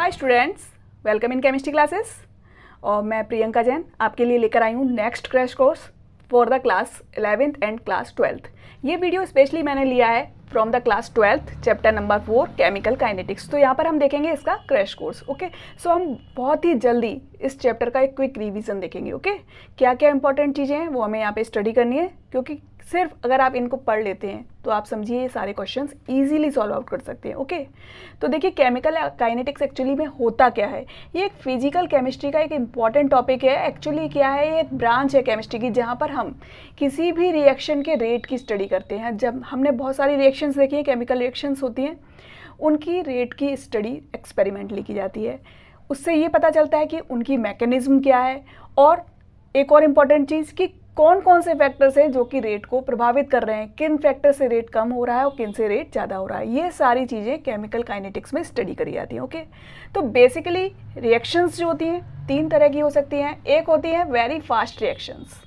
Hi students, welcome in chemistry classes. और मैं प्रियंका जैन आपके लिए लेकर आई हूँ next crash course for the class 11th and class 12th। ये वीडियो स्पेशली मैंने लिया है from the class 12th chapter number 4 chemical kinetics. तो यहाँ पर हम देखेंगे इसका क्रैश कोर्स। ओके, सो हम बहुत ही जल्दी इस चैप्टर का एक क्विक रिवीजन देखेंगे। ओके, क्या क्या इंपॉर्टेंट चीज़ें हैं वो हमें यहाँ पे स्टडी करनी है, क्योंकि सिर्फ अगर आप इनको पढ़ लेते हैं तो आप समझिए ये सारे क्वेश्चंस इजीली सॉल्व आउट कर सकते हैं। ओके, तो देखिए केमिकल काइनेटिक्स एक्चुअली में होता क्या है। ये एक फिजिकल केमिस्ट्री का एक इम्पॉर्टेंट टॉपिक है। एक्चुअली क्या है, ये एक ब्रांच है केमिस्ट्री की जहाँ पर हम किसी भी रिएक्शन के रेट की स्टडी करते हैं। जब हमने बहुत सारी रिएक्शंस देखी हैं, केमिकल रिएक्शंस होती हैं, उनकी रेट की स्टडी एक्सपेरिमेंटली की जाती है। उससे ये पता चलता है कि उनकी मैकेनिज्म क्या है, और एक और इम्पॉर्टेंट चीज़ कि कौन कौन से फैक्टर्स हैं जो कि रेट को प्रभावित कर रहे हैं, किन फैक्टर से रेट कम हो रहा है और किन से रेट ज़्यादा हो रहा है। ये सारी चीज़ें केमिकल काइनेटिक्स में स्टडी करी जाती हैं। ओके, तो बेसिकली रिएक्शंस जो होती हैं तीन तरह की हो सकती हैं। एक होती हैं वेरी फास्ट रिएक्शंस।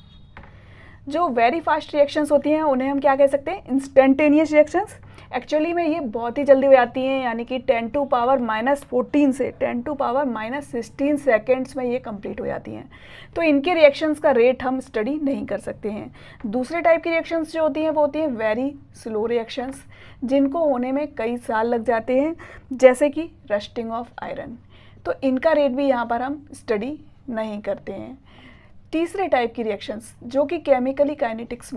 जो वेरी फास्ट रिएक्शंस होती हैं उन्हें हम क्या कह सकते हैं, इंस्टेंटेनियस रिएक्शंस। एक्चुअली में ये बहुत ही जल्दी हो जाती हैं, यानी कि 10⁻⁻14 से 10⁻⁻16 सेकेंड्स में ये कंप्लीट हो जाती हैं। तो इनके रिएक्शंस का रेट हम स्टडी नहीं कर सकते हैं। दूसरे टाइप की रिएक्शंस जो होती हैं वो होती हैं वेरी स्लो रिएक्शंस, जिनको होने में कई साल लग जाते हैं, जैसे कि रस्टिंग ऑफ आयरन। तो इनका रेट भी यहाँ पर हम स्टडी नहीं करते हैं। तीसरे टाइप की रिएक्शंस जो कि केमिकल काइनेटिक्स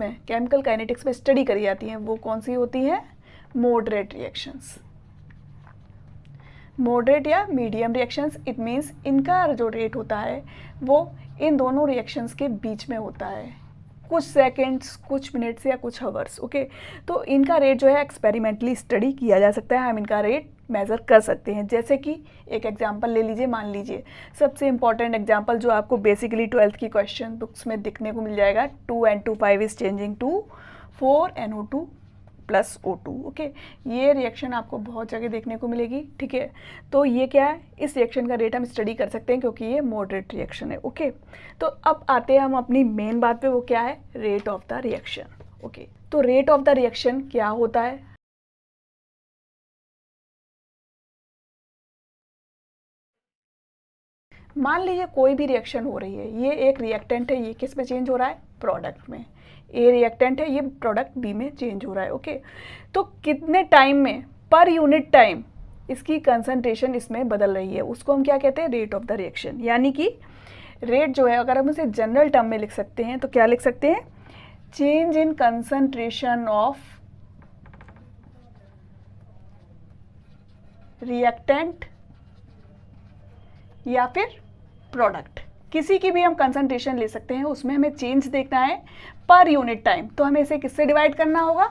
में स्टडी करी जाती हैं, वो कौन सी होती हैं, मॉडरेट रिएक्शंस। मॉडरेट या मीडियम रिएक्शंस, इट मीन्स इनका जो रेट होता है वो इन दोनों रिएक्शंस के बीच में होता है, कुछ सेकेंड्स, कुछ मिनट्स या कुछ आवर्स। ओके, तो इनका रेट जो है एक्सपेरिमेंटली स्टडी किया जा सकता है, हम इनका रेट मेज़र कर सकते हैं। जैसे कि एक एग्जांपल ले लीजिए, मान लीजिए सबसे इंपॉर्टेंट एग्जांपल जो आपको बेसिकली 12th की क्वेश्चन बुक्स में दिखने को मिल जाएगा, 2N25 is changing to 4NO2 plus O2। Okay, ये रिएक्शन आपको बहुत जगह देखने को मिलेगी। ठीक है, तो ये क्या है, इस रिएक्शन का रेट हम स्टडी कर सकते हैं क्योंकि ये मॉडरेट रिएक्शन है। ओके, तो अब आते हैं हम अपनी मेन बात पे, वो क्या है, rate of the reaction. Okay, तो रेट ऑफ द रिएक्शन क्या होता है। मान लीजिए कोई भी रिएक्शन हो रही है, ये एक रिएक्टेंट है, ये किस में चेंज हो रहा है, प्रोडक्ट में। ए रिएक्टेंट है, ये प्रोडक्ट बी में चेंज हो रहा है। ओके, तो कितने टाइम में, पर यूनिट टाइम इसकी कंसंट्रेशन इसमें बदल रही है, उसको हम क्या कहते हैं, रेट ऑफ द रिएक्शन। यानी कि रेट जो है, अगर हम उसे जनरल टर्म में लिख सकते हैं तो क्या लिख सकते हैं, change in concentration of reactant या फिर प्रोडक्ट। किसी की भी हम कंसंट्रेशन ले सकते हैं, उसमें हमें चेंज देखना है पर यूनिट टाइम, तो हमें इसे किससे डिवाइड करना होगा,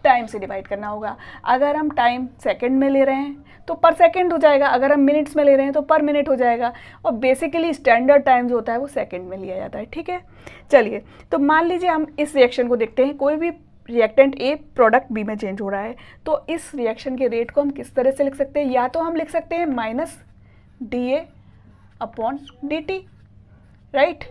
टाइम से डिवाइड करना होगा। अगर हम टाइम सेकंड में ले रहे हैं तो पर सेकंड हो जाएगा, अगर हम मिनट्स में ले रहे हैं तो पर मिनट हो जाएगा, और बेसिकली स्टैंडर्ड टाइम जो होता है वो सेकंड में लिया जाता है। ठीक है, चलिए तो मान लीजिए हम इस रिएक्शन को देखते हैं, कोई भी रिएक्टेंट ए प्रोडक्ट बी में चेंज हो रहा है, तो इस रिएक्शन के रेट को हम किस तरह से लिख सकते हैं, या तो हम लिख सकते हैं -dA/dt, राइट।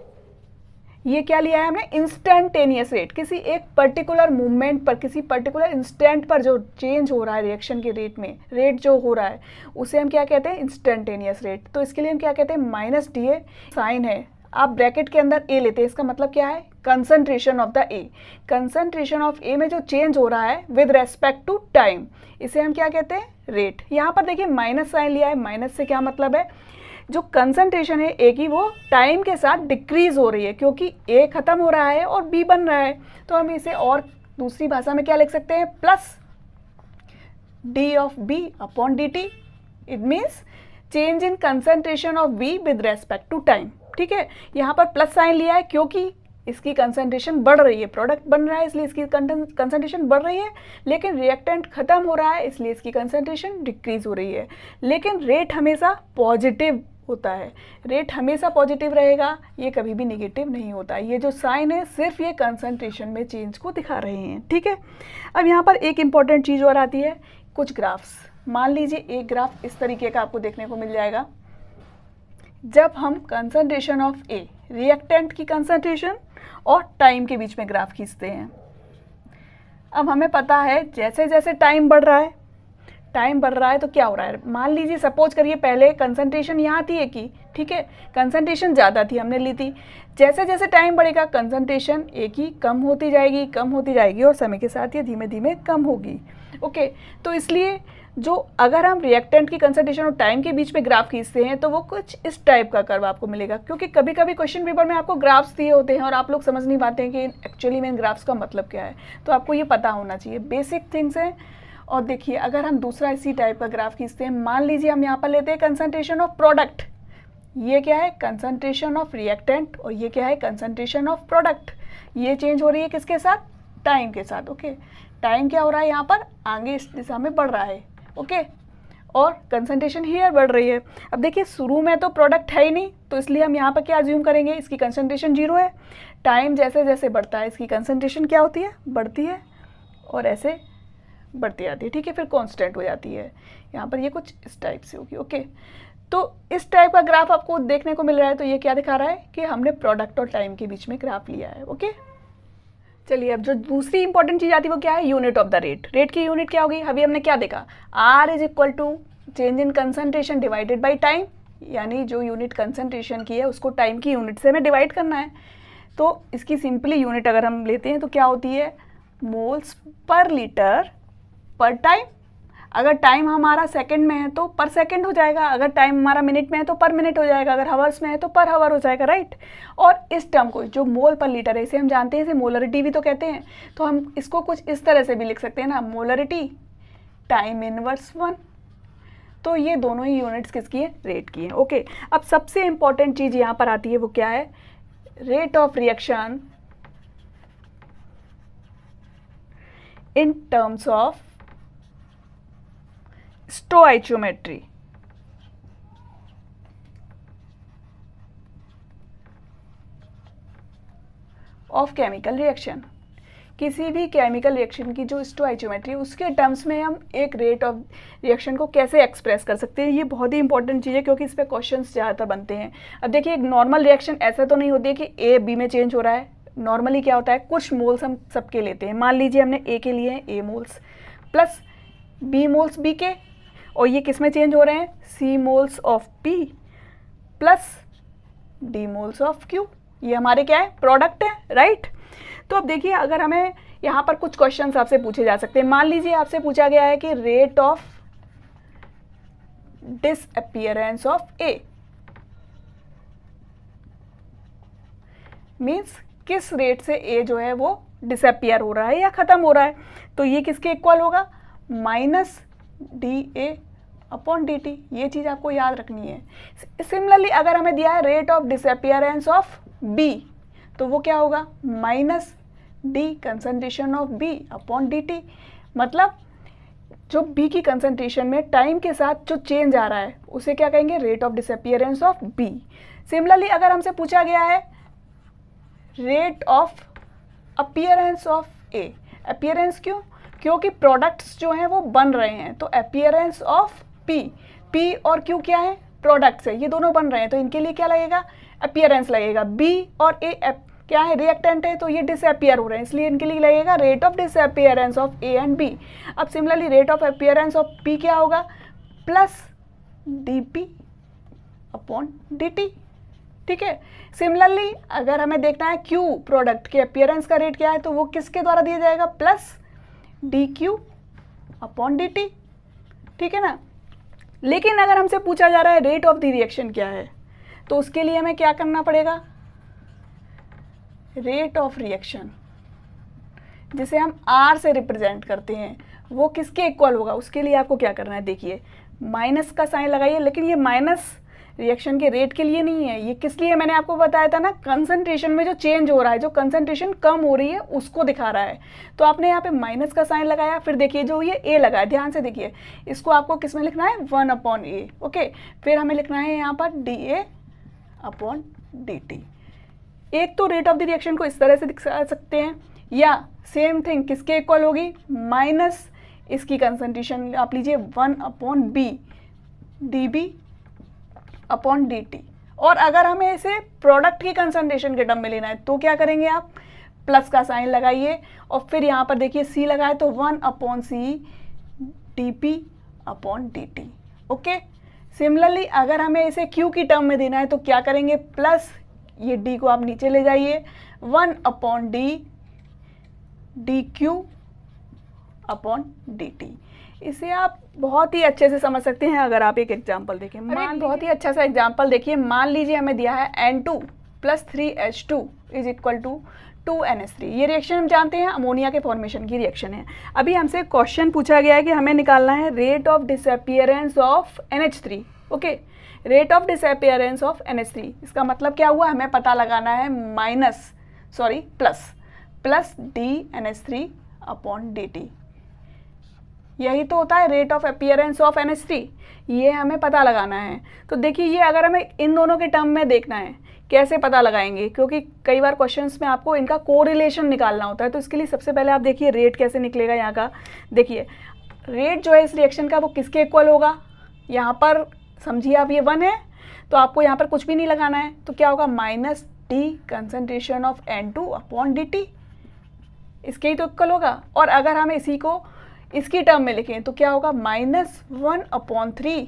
ये क्या लिया है हमने, इंस्टेंटेनियस रेट, किसी एक पर्टिकुलर मूवमेंट पर, किसी पर्टिकुलर इंस्टेंट पर जो चेंज हो रहा है रिएक्शन के रेट में, रेट जो हो रहा है उसे हम क्या कहते हैं, इंस्टेंटेनियस रेट। तो इसके लिए हम क्या कहते हैं, -dA, साइन है, आप ब्रैकेट के अंदर ए लेते हैं, इसका मतलब क्या है, concentration of the A. Concentration of A में जो चेंज हो रहा है विद रेस्पेक्ट टू टाइम, इसे हम क्या कहते हैं, रेट। यहाँ पर देखिए माइनस साइन लिया है, माइनस से क्या मतलब है, जो कंसंट्रेशन है ए की वो टाइम के साथ डिक्रीज हो रही है, क्योंकि ए खत्म हो रहा है और बी बन रहा है, तो हम इसे और दूसरी भाषा में क्या लिख सकते हैं, plus d/b/dt। It means change in concentration of B with respect to time. ठीक है, यहाँ पर प्लस साइन लिया है क्योंकि इसकी कंसंट्रेशन बढ़ रही है, प्रोडक्ट बन रहा है इसलिए इसकी कंसंट्रेशन बढ़ रही है, लेकिन रिएक्टेंट खत्म हो रहा है इसलिए इसकी कंसंट्रेशन डिक्रीज हो रही है। लेकिन रेट हमेशा पॉजिटिव होता है, रेट हमेशा पॉजिटिव रहेगा, ये कभी भी नेगेटिव नहीं होता। ये जो साइन है सिर्फ ये कंसंट्रेशन में चेंज को दिखा रहे हैं। ठीक है, अब यहाँ पर एक इंपॉर्टेंट चीज़ और आती है, कुछ ग्राफ्स। मान लीजिए एक ग्राफ इस तरीके का आपको देखने को मिल जाएगा, जब हम कंसंट्रेशन ऑफ ए, रिएक्टेंट की कंसंट्रेशन और टाइम के बीच में ग्राफ खींचते हैं। अब हमें पता है जैसे जैसे टाइम बढ़ रहा है टाइम बढ़ रहा है तो क्या हो रहा है, मान लीजिए सपोज करिए पहले कंसंट्रेशन यहाँ थी एक ही, ठीक है, कंसंट्रेशन ज़्यादा थी हमने ली थी, जैसे जैसे टाइम बढ़ेगा कंसंट्रेशन एक ही कम होती जाएगी और समय के साथ ये धीमे धीमे कम होगी। ओके, तो इसलिए जो अगर हम रिएक्टेंट की कंसंट्रेशन और टाइम के बीच में ग्राफ खींचते हैं तो वो कुछ इस टाइप का कर्व आपको मिलेगा, क्योंकि कभी कभी क्वेश्चन पेपर में आपको ग्राफ्स दिए होते हैं और आप लोग समझ नहीं पाते हैं कि एक्चुअली में इन ग्राफ्स का मतलब क्या है, तो आपको ये पता होना चाहिए, बेसिक थिंग्स हैं। और देखिए अगर हम दूसरा इसी टाइप का ग्राफ खींचते हैं, मान लीजिए हम यहाँ पर लेते हैं कंसंट्रेशन ऑफ प्रोडक्ट, ये क्या है कंसंट्रेशन ऑफ रिएक्टेंट और ये क्या है कंसंट्रेशन ऑफ प्रोडक्ट, ये चेंज हो रही है किसके साथ, टाइम के साथ। ओके, टाइम क्या हो रहा है यहाँ पर आगे इस दिशा में बढ़ रहा है, ओके, और कंसंट्रेशन हियर बढ़ रही है। अब देखिए शुरू में तो प्रोडक्ट है ही नहीं, तो इसलिए हम यहाँ पर क्या अज्यूम करेंगे, इसकी कंसंट्रेशन 0 है, टाइम जैसे जैसे बढ़ता है इसकी कंसंट्रेशन क्या होती है, बढ़ती है और ऐसे बढ़ती जाती है, ठीक है, फिर कांस्टेंट हो जाती है। यहाँ पर ये कुछ इस टाइप से होगी। ओके, तो इस टाइप का ग्राफ आपको देखने को मिल रहा है, तो ये क्या दिखा रहा है कि हमने प्रोडक्ट और टाइम के बीच में ग्राफ लिया है। ओके, चलिए अब जो दूसरी इंपॉर्टेंट चीज़ आती है वो क्या है, unit of the rate. Rate की यूनिट क्या होगी, अभी हमने क्या देखा, R is equal to change in concentration divided by time, यानी जो यूनिट कंसंट्रेशन की है उसको टाइम की यूनिट से हमें डिवाइड करना है। तो इसकी सिंपली यूनिट अगर हम लेते हैं तो क्या होती है, मोल्स पर लीटर पर टाइम। अगर टाइम हमारा सेकंड में है तो पर सेकंड हो जाएगा, अगर टाइम हमारा मिनट में है तो पर मिनट हो जाएगा, अगर हावर्स में है तो पर हावर हो जाएगा, राइट। और इस टर्म को जो मोल पर लीटर है इसे हम जानते हैं, इसे मोलरिटी भी तो कहते हैं, तो हम इसको कुछ इस तरह से भी लिख सकते हैं ना, मोलरिटी टाइम इनवर्स 1। तो ये दोनों ही यूनिट्स किसकी है, रेट की है। ओके, अब सबसे इंपॉर्टेंट चीज़ यहाँ पर आती है वो क्या है, rate of reaction in terms of stoichiometry. Of chemical reaction, किसी भी केमिकल रिएक्शन की जो स्टोइचियोमेट्री उसके टर्म्स में हम एक रेट ऑफ रिएक्शन को कैसे एक्सप्रेस कर सकते हैं, ये बहुत ही इंपॉर्टेंट चीज़ है क्योंकि इस पर क्वेश्चंस ज़्यादातर बनते हैं। अब देखिए एक नॉर्मल रिएक्शन ऐसा तो नहीं होती है कि ए बी में चेंज हो रहा है, नॉर्मली क्या होता है कुछ मोल्स हम सबके लेते हैं, मान लीजिए हमने ए के लिए A moles plus B moles B के, और ये किस में चेंज हो रहे हैं, C moles of P plus D moles of Q, ये हमारे क्या है प्रोडक्ट है, राइट। तो अब देखिए अगर हमें यहाँ पर कुछ क्वेश्चंस आपसे पूछे जा सकते हैं, मान लीजिए आपसे पूछा गया है कि rate of disappearance of A, means किस रेट से ए जो है वो डिसअपीयर हो रहा है या ख़त्म हो रहा है, तो ये किसके इक्वल होगा, minus D A upon D T, ये चीज़ आपको याद रखनी है। सिमिलरली अगर हमें दिया है rate of disappearance of B, तो वो क्या होगा, minus D concentration of B upon D T, मतलब जो बी की कंसंट्रेशन में टाइम के साथ जो चेंज आ रहा है उसे क्या कहेंगे, rate of disappearance of B. Similarly अगर हमसे पूछा गया है rate of appearance of A, appearance क्यों, क्योंकि प्रोडक्ट्स जो हैं वो बन रहे हैं, तो अपीयरेंस ऑफ पी, पी और क्यू क्या है प्रोडक्ट्स है, ये दोनों बन रहे हैं, तो इनके लिए क्या लगेगा, अपीयरेंस लगेगा। बी और ए क्या है, रिएक्टेंट है, तो ये डिसअपीयर हो रहे हैं, इसलिए इनके लिए लगेगा rate of disappearance of A and B. अब similarly rate of appearance of P क्या होगा, plus D P upon D T, ठीक है। सिमिलरली अगर हमें देखना है क्यू प्रोडक्ट के अपीयरेंस का रेट क्या है, तो वो किसके द्वारा दिया जाएगा, plus D Q upon D T, ठीक है ना। लेकिन अगर हमसे पूछा जा रहा है रेट ऑफ द रिएक्शन क्या है, तो उसके लिए हमें क्या करना पड़ेगा, रेट ऑफ रिएक्शन जिसे हम आर से रिप्रेजेंट करते हैं वो किसके इक्वल होगा, उसके लिए आपको क्या करना है, देखिए माइनस का साइन लगाइए, लेकिन ये माइनस रिएक्शन के रेट के लिए नहीं है, ये किस लिए, मैंने आपको बताया था ना, कंसंट्रेशन में जो चेंज हो रहा है, जो कंसंट्रेशन कम हो रही है उसको दिखा रहा है। तो आपने यहाँ पे माइनस का साइन लगाया, फिर देखिए जो ये ए लगा है, ध्यान से देखिए, इसको आपको किस में लिखना है, 1 अपॉन ए, ओके। फिर हमें लिखना है यहाँ पर D A upon D T. एक तो रेट ऑफ द रिएक्शन को इस तरह से दिखा सकते हैं, या सेम थिंग किसके इक्वल होगी, माइनस इसकी कंसंट्रेशन आप लीजिए 1 upon B D B upon D T. और अगर हमें इसे प्रोडक्ट की कंसंट्रेशन के टर्म में लेना है तो क्या करेंगे आप, प्लस का साइन लगाइए और फिर यहाँ पर देखिए सी लगाए तो 1 upon C D P upon D T. Okay, similarly अगर हमें इसे क्यू की टर्म में देना है तो क्या करेंगे, प्लस ये डी को आप नीचे ले जाइए, 1 upon D Q upon D T. इसे आप बहुत ही अच्छे से समझ सकते हैं अगर आप एक एग्जाम्पल देखें। बहुत ही अच्छा सा एग्जाम्पल देखिए, मान लीजिए हमें दिया है N2 plus 3H2 is equal to 2NH3। ये रिएक्शन हम जानते हैं अमोनिया के फॉर्मेशन की रिएक्शन है। अभी हमसे क्वेश्चन पूछा गया है कि हमें निकालना है rate of disappearance of NH3। Okay, rate of disappearance of NH3 इसका मतलब क्या हुआ, हमें पता लगाना है प्लस DNH3 अपॉन dt। यही तो होता है rate of appearance of NH3, ये हमें पता लगाना है। तो देखिए ये अगर हमें इन दोनों के टर्म में देखना है, कैसे पता लगाएंगे, क्योंकि कई बार क्वेश्चंस में आपको इनका कोरिलेशन निकालना होता है। तो इसके लिए सबसे पहले आप देखिए रेट कैसे निकलेगा यहाँ का। देखिए रेट जो है इस रिएक्शन का वो किसके इक्वल होगा, यहाँ पर समझिए आप ये 1 है तो आपको यहाँ पर कुछ भी नहीं लगाना है, तो क्या होगा minus D concentration of N2 upon D T, इसके ही तो इक्वल होगा। और अगर हम इसी को इसकी टर्म में लिखें तो क्या होगा -1 upon 3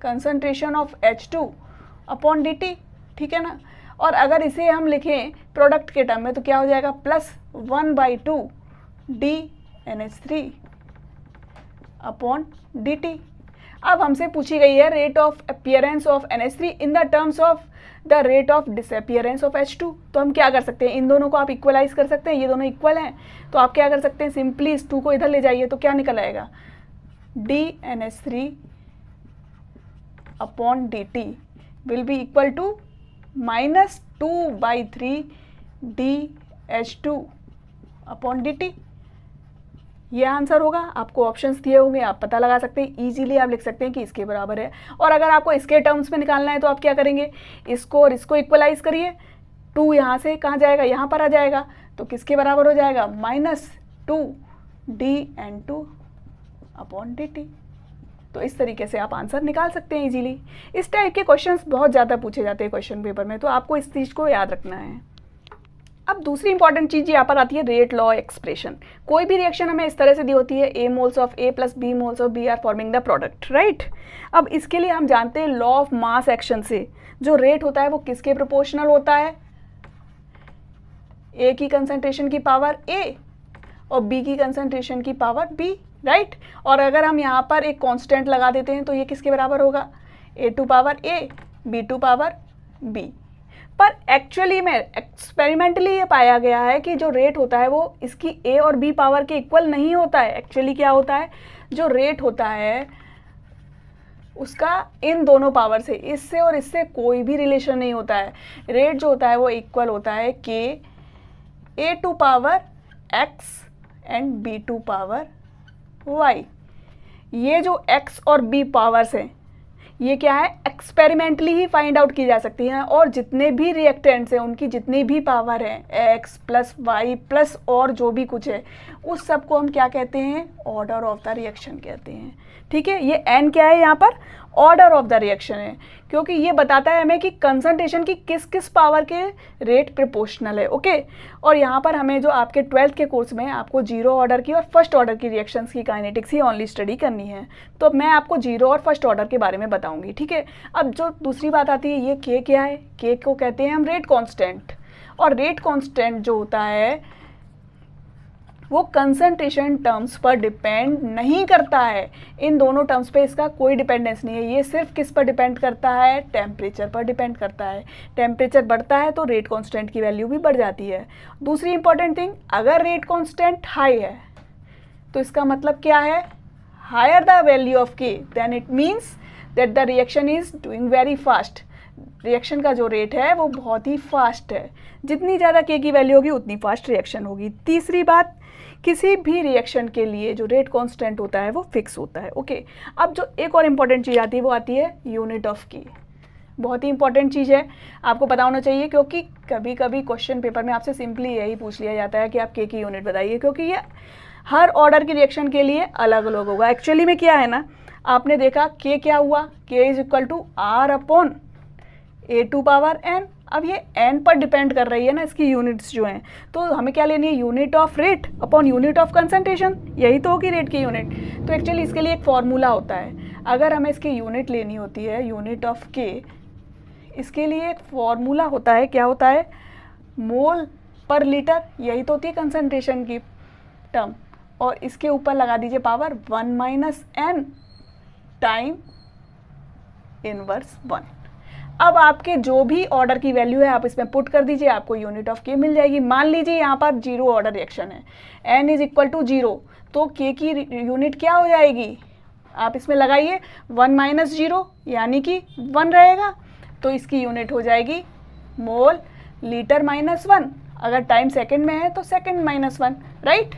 concentration of H2 upon D T, ठीक है ना। और अगर इसे हम लिखें प्रोडक्ट के टर्म में तो क्या हो जाएगा +1/2 DNH3 अपॉन डी टी। अब हमसे पूछी गई है rate of appearance of NH3 in the terms of the rate of disappearance of H2। तो हम क्या कर सकते हैं, इन दोनों को आप इक्वलाइज कर सकते हैं, ये दोनों इक्वल हैं तो आप क्या कर सकते हैं, सिंपली इस 2 को इधर ले जाइए तो क्या निकल आएगा DNH3 upon dt will be equal to -2/3 DH2 upon dt। ये आंसर होगा। आपको ऑप्शंस दिए होंगे, आप पता लगा सकते हैं, इजीली आप लिख सकते हैं कि इसके बराबर है। और अगर आपको इसके टर्म्स में निकालना है तो आप क्या करेंगे, इसको और इसको इक्वलाइज करिए, 2 यहाँ से कहाँ जाएगा, यहाँ पर आ जाएगा, तो किसके बराबर हो जाएगा -2 DN2 अपॉन dt। तो इस तरीके से आप आंसर निकाल सकते हैं इजीली। इस टाइप के क्वेश्चंस बहुत ज़्यादा पूछे जाते हैं क्वेश्चन पेपर में, तो आपको इस चीज़ को याद रखना है। अब दूसरी इंपॉर्टेंट चीज़ यहाँ पर आती है रेट लॉ एक्सप्रेशन। कोई भी रिएक्शन हमें इस तरह से दी होती है, A moles of A plus B moles of B are forming the product, right. अब इसके लिए हम जानते हैं लॉ ऑफ मास एक्शन से जो रेट होता है वो किसके प्रोपोर्शनल होता है, A की कंसंट्रेशन की पावर A और B की कंसंट्रेशन की पावर B, राइट। और अगर हम यहाँ पर एक कांस्टेंट लगा देते हैं तो ये किसके बराबर होगा, A to power A B to power B। पर एक्चुअली में एक्सपेरिमेंटली ये पाया गया है कि जो रेट होता है वो इसकी A और B पावर के इक्वल नहीं होता है। एक्चुअली क्या होता है, जो रेट होता है उसका इन दोनों पावर से, इससे और इससे कोई भी रिलेशन नहीं होता है। रेट जो होता है वो इक्वल होता है K A to power X and B to power Y। ये जो X और B पावर्स हैं ये क्या है, एक्सपेरिमेंटली ही फाइंड आउट की जा सकती हैं। और जितने भी रिएक्टेंट्स हैं उनकी जितनी भी पावर है X प्लस Y प्लस और जो भी कुछ है उस सब को हम क्या कहते हैं, ऑर्डर ऑफ द रिएक्शन कहते हैं, ठीक है। ये N क्या है यहाँ पर, ऑर्डर ऑफ द रिएक्शन है, क्योंकि ये बताता है हमें कि कंसंट्रेशन की किस किस पावर के रेट प्रोपोर्शनल है, ओके। और यहाँ पर हमें जो आपके 12th के कोर्स में आपको 0 ऑर्डर की और फर्स्ट ऑर्डर की रिएक्शंस की काइनेटिक्स ही ओनली स्टडी करनी है, तो मैं आपको 0 और फर्स्ट ऑर्डर के बारे में बताऊंगी, ठीक है। अब जो दूसरी बात आती है, ये K क्या है, K को कहते हैं हम रेट कॉन्स्टेंट। और रेट कॉन्स्टेंट जो होता है वो कंसंट्रेशन टर्म्स पर डिपेंड नहीं करता है, इन दोनों टर्म्स पे इसका कोई डिपेंडेंस नहीं है। ये सिर्फ किस पर डिपेंड करता है, टेम्परेचर पर डिपेंड करता है। टेम्परेचर बढ़ता है तो रेट कांस्टेंट की वैल्यू भी बढ़ जाती है। दूसरी इंपॉर्टेंट थिंग, अगर रेट कांस्टेंट हाई है तो इसका मतलब क्या है, higher the value of K then it means that the reaction is doing very fast. Reaction का जो रेट है वो बहुत ही फास्ट है, जितनी ज़्यादा K की वैल्यू होगी उतनी फास्ट रिएक्शन होगी। तीसरी बात, किसी भी रिएक्शन के लिए जो रेट कांस्टेंट होता है वो फिक्स होता है, ओके। अब जो एक और इम्पॉर्टेंट चीज़ आती है वो आती है यूनिट ऑफ K। बहुत ही इंपॉर्टेंट चीज़ है, आपको पता होना चाहिए, क्योंकि कभी कभी क्वेश्चन पेपर में आपसे सिंपली यही पूछ लिया जाता है कि आप K की यूनिट बताइए, क्योंकि ये हर ऑर्डर की रिएक्शन के लिए अलग अलग होगा। एक्चुअली में क्या है ना, आपने देखा K क्या हुआ, K is equal to R upon A to power N। अब ये n पर डिपेंड कर रही है ना इसकी यूनिट्स जो हैं, तो हमें क्या लेनी है, unit of rate upon unit of concentration, यही तो होगी रेट की यूनिट। तो एक्चुअली इसके लिए एक फॉर्मूला होता है, अगर हमें इसकी यूनिट लेनी होती है यूनिट ऑफ के, इसके लिए एक फॉर्मूला होता है, क्या होता है, मोल पर लीटर, यही तो होती है कंसंट्रेशन की टर्म, और इसके ऊपर लगा दीजिए पावर 1 - n टाइम इनवर्स 1। अब आपके जो भी ऑर्डर की वैल्यू है आप इसमें पुट कर दीजिए, आपको यूनिट ऑफ के मिल जाएगी। मान लीजिए यहाँ पर 0 ऑर्डर रिएक्शन है, n = 0, तो k की यूनिट क्या हो जाएगी, आप इसमें लगाइए 1 - 0 यानी कि 1 रहेगा, तो इसकी यूनिट हो जाएगी मोल लीटर -1, अगर टाइम सेकंड में है तो सेकंड -1, राइट।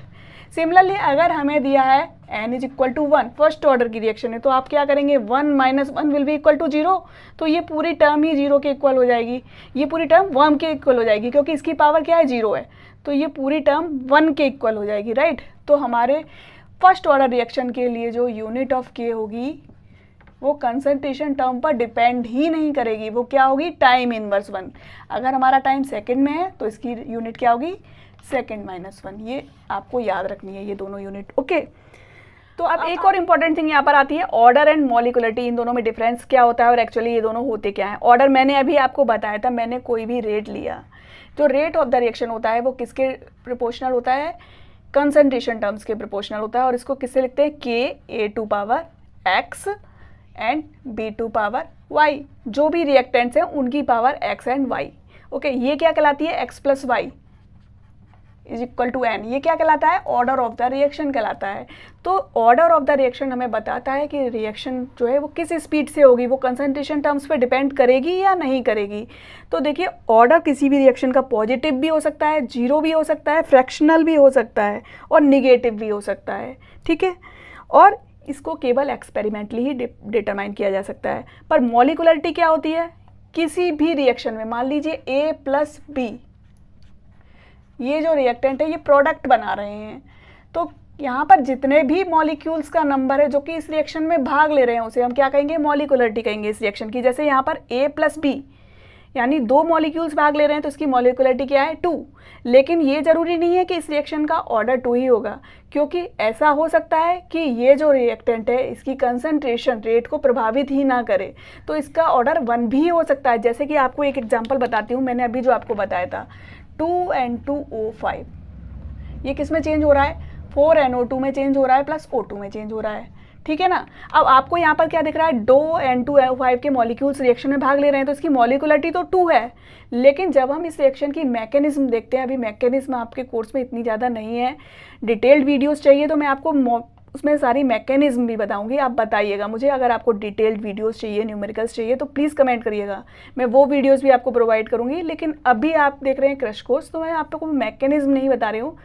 सिमिलरली अगर हमें दिया है n = 1, फर्स्ट ऑर्डर की रिएक्शन है, तो आप क्या करेंगे, 1 - 1 विल बी इक्वल टू 0, तो ये पूरी टर्म ही 0 के इक्वल हो जाएगी, ये पूरी टर्म 1 के इक्वल हो जाएगी, क्योंकि इसकी पावर क्या है, 0 है, तो ये पूरी टर्म 1 के इक्वल हो जाएगी, राइट। तो हमारे फर्स्ट ऑर्डर रिएक्शन के लिए जो यूनिट ऑफ के होगी वो कंसंट्रेशन टर्म पर डिपेंड ही नहीं करेगी, वो क्या होगी, टाइम इनवर्स 1। अगर हमारा टाइम सेकंड में है तो इसकी यूनिट क्या होगी, सेकंड -1। ये आपको याद रखनी है, ये दोनों यूनिट, ओके। तो अब एक और इम्पॉर्टेंट थिंग यहाँ पर आती है, ऑर्डर एंड मॉलिक्युलरिटी, इन दोनों में डिफरेंस क्या होता है और एक्चुअली ये दोनों होते क्या हैं। ऑर्डर मैंने अभी आपको बताया था, मैंने कोई भी रेट लिया, जो रेट ऑफ द रिएक्शन होता है वो किसके प्रोपोर्शनल होता है, कंसंट्रेशन टर्म्स के प्रोपोर्शनल होता है, और इसको किससे लिखते हैं, Ka⁴x एंड B⁴ y, जो भी रिएक्टेंट्स हैं उनकी power x and y, okay. ये क्या कहलाती है, x + y = n, ये क्या कहलाता है, ऑर्डर ऑफ द रिएक्शन कहलाता है। तो ऑर्डर ऑफ द रिएक्शन हमें बताता है कि रिएक्शन जो है वो किस स्पीड से होगी, वो कंसंट्रेशन टर्म्स पे डिपेंड करेगी या नहीं करेगी। तो देखिए ऑर्डर किसी भी रिएक्शन का पॉजिटिव भी हो सकता है, 0 भी हो सकता है, फ्रैक्शनल भी हो सकता है और निगेटिव भी हो सकता है, ठीक है। और इसको केवल एक्सपेरिमेंटली ही डिटरमाइन किया जा सकता है। पर मॉलिक्युलरिटी क्या होती है, किसी भी रिएक्शन में, मान लीजिए A + B, ये जो रिएक्टेंट है ये प्रोडक्ट बना रहे हैं, तो यहाँ पर जितने भी मॉलिक्यूल्स का नंबर है जो कि इस रिएक्शन में भाग ले रहे हैं उसे हम क्या कहेंगे, मॉलिक्युलरिटी कहेंगे इस रिएक्शन की। जैसे यहाँ पर A + B यानी 2 मॉलिक्यूल्स भाग ले रहे हैं तो इसकी मॉलिक्युलरिटी क्या है, 2। लेकिन ये ज़रूरी नहीं है कि इस रिएक्शन का ऑर्डर 2 ही होगा, क्योंकि ऐसा हो सकता है कि ये जो रिएक्टेंट है इसकी कंसंट्रेशन रेट को प्रभावित ही ना करे, तो इसका ऑर्डर 1 भी हो सकता है। जैसे कि आपको एक एग्जांपल बताती हूँ, मैंने अभी जो आपको बताया था 2N2O5, ये किस में चेंज हो रहा है, 4NO2 में चेंज हो रहा है प्लस O2 में चेंज हो रहा है, ठीक है ना। अब आपको यहाँ पर क्या दिख रहा है, 2N2O5 के मॉलिक्यूल्स रिएक्शन में भाग ले रहे हैं तो इसकी मॉलिक्युलरिटी तो 2 है, लेकिन जब हम इस रिएक्शन की मैकेनिज्म देखते हैं, अभी मैकेनिज्म आपके कोर्स में इतनी ज़्यादा नहीं है, डिटेल्ड वीडियोस चाहिए तो मैं आपको उसमें सारी मैकेनिज्म भी बताऊंगी, आप बताइएगा मुझे। अगर आपको डिटेल्ड वीडियोस चाहिए, न्यूमेरिकल्स चाहिए तो प्लीज़ कमेंट करिएगा, मैं वो वीडियोस भी आपको प्रोवाइड करूंगी। लेकिन अभी आप देख रहे हैं क्रश कोर्स, तो मैं आप लोगों को मैकेनिज्म नहीं बता रही हूँ।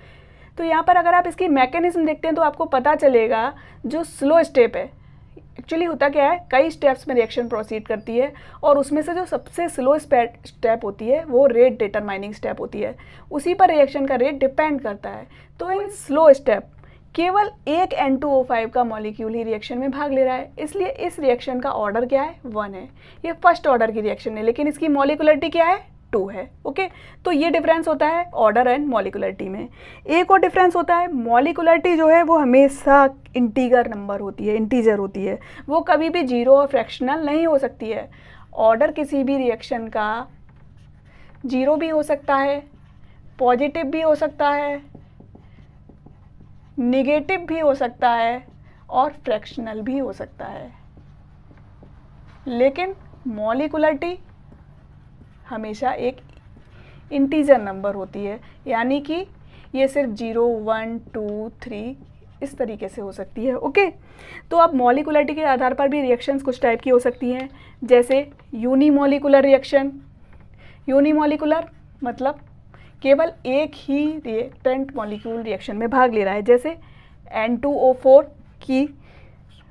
तो यहाँ पर अगर आप इसकी मैकेनिज्म देखते हैं तो आपको पता चलेगा, जो स्लो स्टेप है, एक्चुअली होता क्या है, कई स्टेप्स में रिएक्शन प्रोसीड करती है और उसमें से जो सबसे स्लो स्टेप होती है वो रेट डिटरमाइनिंग स्टेप होती है, उसी पर रिएक्शन का रेट डिपेंड करता है। तो इन स्लो स्टेप केवल एक N2O5 का मॉलिक्यूल ही रिएक्शन में भाग ले रहा है, इसलिए इस रिएक्शन का ऑर्डर क्या है, 1 है। ये फर्स्ट ऑर्डर की रिएक्शन है, लेकिन इसकी मॉलिक्युलरिटी क्या है, 2 है, ओके। तो ये डिफरेंस होता है ऑर्डर एंड मॉलिक्युलरिटी में। एक और डिफरेंस होता है, मॉलिक्युलरिटी जो है वो हमेशा इंटीजर नंबर होती है, इंटीजर होती है, वो कभी भी 0 और फ्रैक्शनल नहीं हो सकती है। ऑर्डर किसी भी रिएक्शन का 0 भी हो सकता है, पॉजिटिव भी हो सकता है, निगेटिव भी हो सकता है और फ्रैक्शनल भी हो सकता है, लेकिन मॉलिक्युलरिटी हमेशा एक इंटीजर नंबर होती है, यानी कि ये सिर्फ 0, 1, 2, 3 इस तरीके से हो सकती है, ओके। तो अब मॉलिक्युलरिटी के आधार पर भी रिएक्शंस कुछ टाइप की हो सकती हैं, जैसे यूनिमॉलिक्युलर रिएक्शन। यूनिमॉलिक्युलर मतलब केवल एक ही रिएक्टेंट मॉलिक्यूल रिएक्शन में भाग ले रहा है, जैसे N2O4 की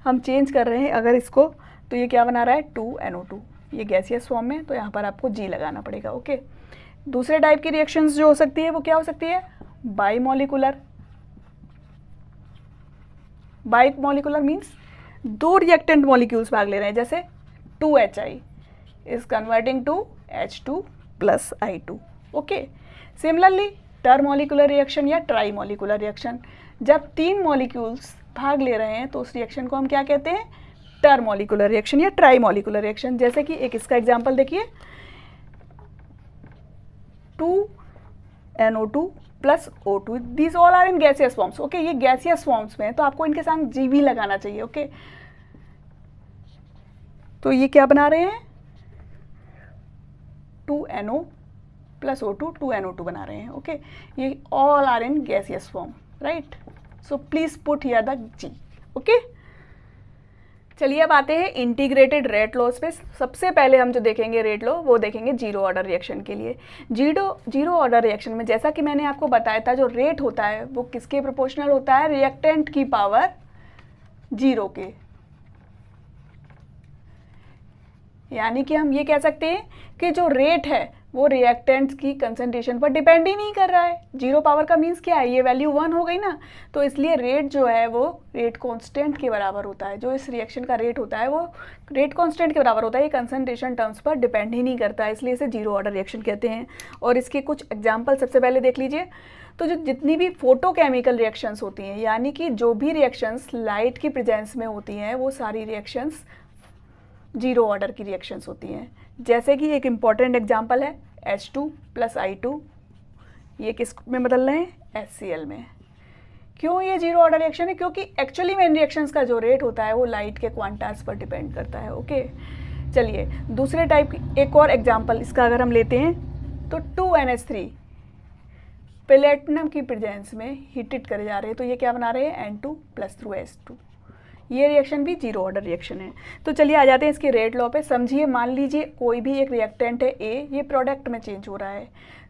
हम चेंज कर रहे हैं अगर इसको, तो ये क्या बना रहा है, 2NO2, ये गैसियस फॉर्म में, तो यहाँ पर आपको G लगाना पड़ेगा, ओके। दूसरे टाइप की रिएक्शंस जो हो सकती है वो क्या हो सकती है, bimolecular. Bimolecular means 2 reactant molecules भाग ले रहे हैं, जैसे 2HI is converting to H2 plus I2। Okay, similarly termolecular reaction या ट्राई मॉलिकुलर रिएक्शन, जब 3 मॉलिक्यूल्स भाग ले रहे हैं तो उस रिएक्शन को हम क्या कहते हैं, टर मॉलिकुलर रिएक्शन या ट्राई मॉलिकुलर रिएक्शन। जैसे कि एक इसका एग्जांपल देखिए, 2NO2 plus O2, these all are in gaseous forms. Okay, ये गैसियस फॉर्म्स में है तो आपको इनके साथ Gv लगाना चाहिए। ओके, तो ये क्या बना रहे हैं, 2NO प्लस O2, 2NO2 बना रहे हैं। ओके, ये all are in gaseous form, right. So please put here the G। Okay, चलिए अब आते हैं इंटीग्रेटेड रेट लॉस पे। सबसे पहले हम जो देखेंगे रेट लॉ, वो देखेंगे जीरो ऑर्डर रिएक्शन के लिए। जीरो ऑर्डर रिएक्शन में जैसा कि मैंने आपको बताया था, जो रेट होता है वो किसके प्रोपोर्शनल होता है, रिएक्टेंट की पावर 0 के। यानी कि हम ये कह सकते हैं कि जो रेट है वो रिएक्टेंट्स की कंसंट्रेशन पर डिपेंड ही नहीं कर रहा है। 0 पावर का मीन्स क्या है, ये वैल्यू 1 हो गई ना, तो इसलिए रेट जो है वो रेट कांस्टेंट के बराबर होता है। जो इस रिएक्शन का रेट होता है वो रेट कांस्टेंट के बराबर होता है, ये कंसंट्रेशन टर्म्स पर डिपेंड ही नहीं करता है, इसलिए इसे जीरो ऑर्डर रिएक्शन कहते हैं। और इसके कुछ एग्जाम्पल सबसे पहले देख लीजिए। तो जो जितनी भी फोटोकेमिकल रिएक्शंस होती हैं, यानी कि जो भी रिएक्शंस लाइट की प्रेजेंस में होती हैं, वो सारी रिएक्शंस जीरो ऑर्डर की रिएक्शंस होती हैं। जैसे कि एक इम्पॉर्टेंट एग्जांपल है H2 प्लस I2, ये किस में बदल रहे हैं, HCl में। क्यों ये जीरो ऑर्डर रिएक्शन है, क्योंकि एक्चुअली में इन रिएक्शंस का जो रेट होता है वो लाइट के क्वांटास पर डिपेंड करता है। ओके, चलिए दूसरे टाइप की एक और एग्जांपल इसका अगर हम लेते हैं, तो 2NH3 प्लेटिनम की प्रेजेंस में हीटेड करे जा रहे हैं, तो ये क्या बना रहे हैं, N2 प्लस थ्रू H2। ये रिएक्शन भी जीरो ऑर्डर रिएक्शन है। तो चलिए आ जाते हैं इसके रेट लॉ पे। समझिए, मान लीजिए कोई भी एक रिएक्टेंट है A, ये प्रोडक्ट में चेंज हो रहा है।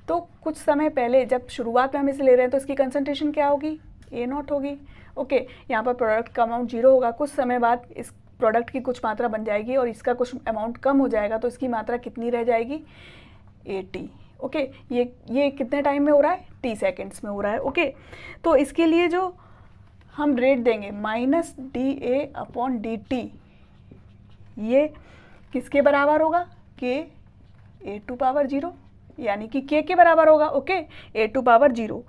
तो कुछ समय पहले जब शुरुआत में हम इसे ले रहे हैं तो इसकी कंसंट्रेशन क्या होगी, A0 होगी। ओके, यहाँ पर प्रोडक्ट का अमाउंट 0 होगा। कुछ समय बाद इस प्रोडक्ट की कुछ मात्रा बन जाएगी और इसका कुछ अमाउंट कम हो जाएगा, तो इसकी मात्रा कितनी रह जाएगी, AT। ओके, ये कितने टाइम में हो रहा है, T सेकेंड्स में हो रहा है। ओके, तो इसके लिए जो हम रेट देंगे -dA/dt, ये किसके बराबर होगा, K A2 पावर 0, यानी कि K के बराबर होगा। Okay, A2 power 0।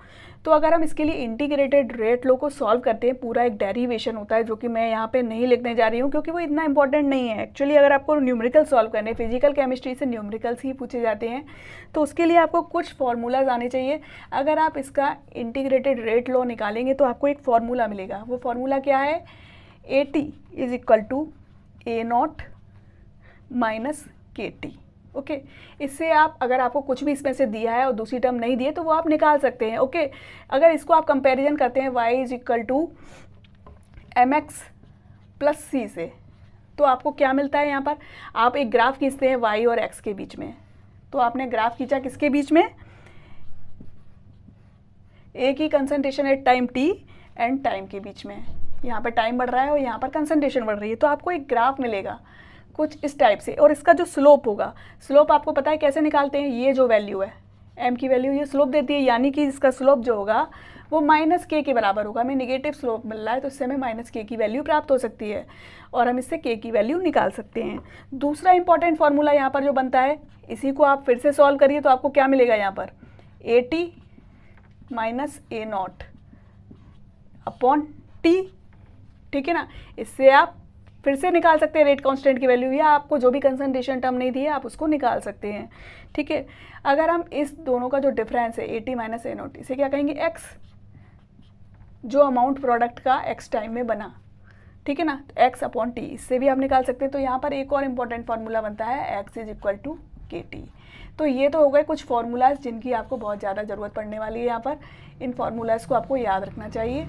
तो अगर हम इसके लिए इंटीग्रेटेड रेट लॉ को सॉल्व करते हैं, पूरा एक डेरिवेशन होता है जो कि मैं यहाँ पे नहीं लिखने जा रही हूँ क्योंकि वो इतना इंपॉर्टेंट नहीं है। एक्चुअली अगर आपको न्यूमेरिकल सॉल्व करने, फिजिकल केमिस्ट्री से न्यूमेरिकल्स ही पूछे जाते हैं, तो उसके लिए आपको कुछ फार्मूलाज आने चाहिए। अगर आप इसका इंटीग्रेटेड रेट लॉ निकालेंगे तो आपको एक फार्मूला मिलेगा। वो फार्मूला क्या है, AT is equal to A0 minus KT। Okay, इससे आप, अगर आपको कुछ भी इसमें से दिया है और दूसरी टर्म नहीं दी है तो वो आप निकाल सकते हैं। ओके, अगर इसको आप कंपैरिजन करते हैं y is equal to mx plus c से, तो आपको क्या मिलता है, यहाँ पर आप एक ग्राफ खींचते हैं y और x के बीच में। तो आपने ग्राफ खींचा किसके बीच में, a की concentration at time t and time के बीच में। यहाँ पर टाइम बढ़ रहा है और यहाँ पर कंसंट्रेशन बढ़ रही है, तो आपको एक ग्राफ मिलेगा कुछ इस टाइप से। और इसका जो स्लोप होगा, स्लोप आपको पता है कैसे निकालते हैं, ये जो वैल्यू है m की वैल्यू ये स्लोप देती है, यानी कि इसका स्लोप जो होगा वो -k के बराबर होगा। हमें निगेटिव स्लोप मिल रहा है तो इससे हमें -k की वैल्यू प्राप्त हो सकती है और हम इससे k की वैल्यू निकाल सकते हैं। दूसरा इंपॉर्टेंट फार्मूला यहाँ पर जो बनता है, इसी को आप फिर से सॉल्व करिए तो आपको क्या मिलेगा, यहाँ पर AT minus A0 upon T, ठीक है ना। इससे आप फिर से निकाल सकते हैं रेट कांस्टेंट की वैल्यू, या आपको जो भी कंसंट्रेशन टर्म नहीं दी है आप उसको निकाल सकते हैं, ठीक है। अगर हम इस दोनों का जो डिफरेंस है AT माइनस A0, इसे क्या कहेंगे, x, जो अमाउंट प्रोडक्ट का x टाइम में बना, ठीक है ना, x अपॉन t, इससे भी आप निकाल सकते हैं। तो यहाँ पर एक और इम्पॉर्टेंट फार्मूला बनता है x is equal to KT। तो ये तो हो गए कुछ फार्मूलाज जिनकी आपको बहुत ज़्यादा ज़रूरत पड़ने वाली है। यहाँ पर इन फार्मूलाज को आपको याद रखना चाहिए,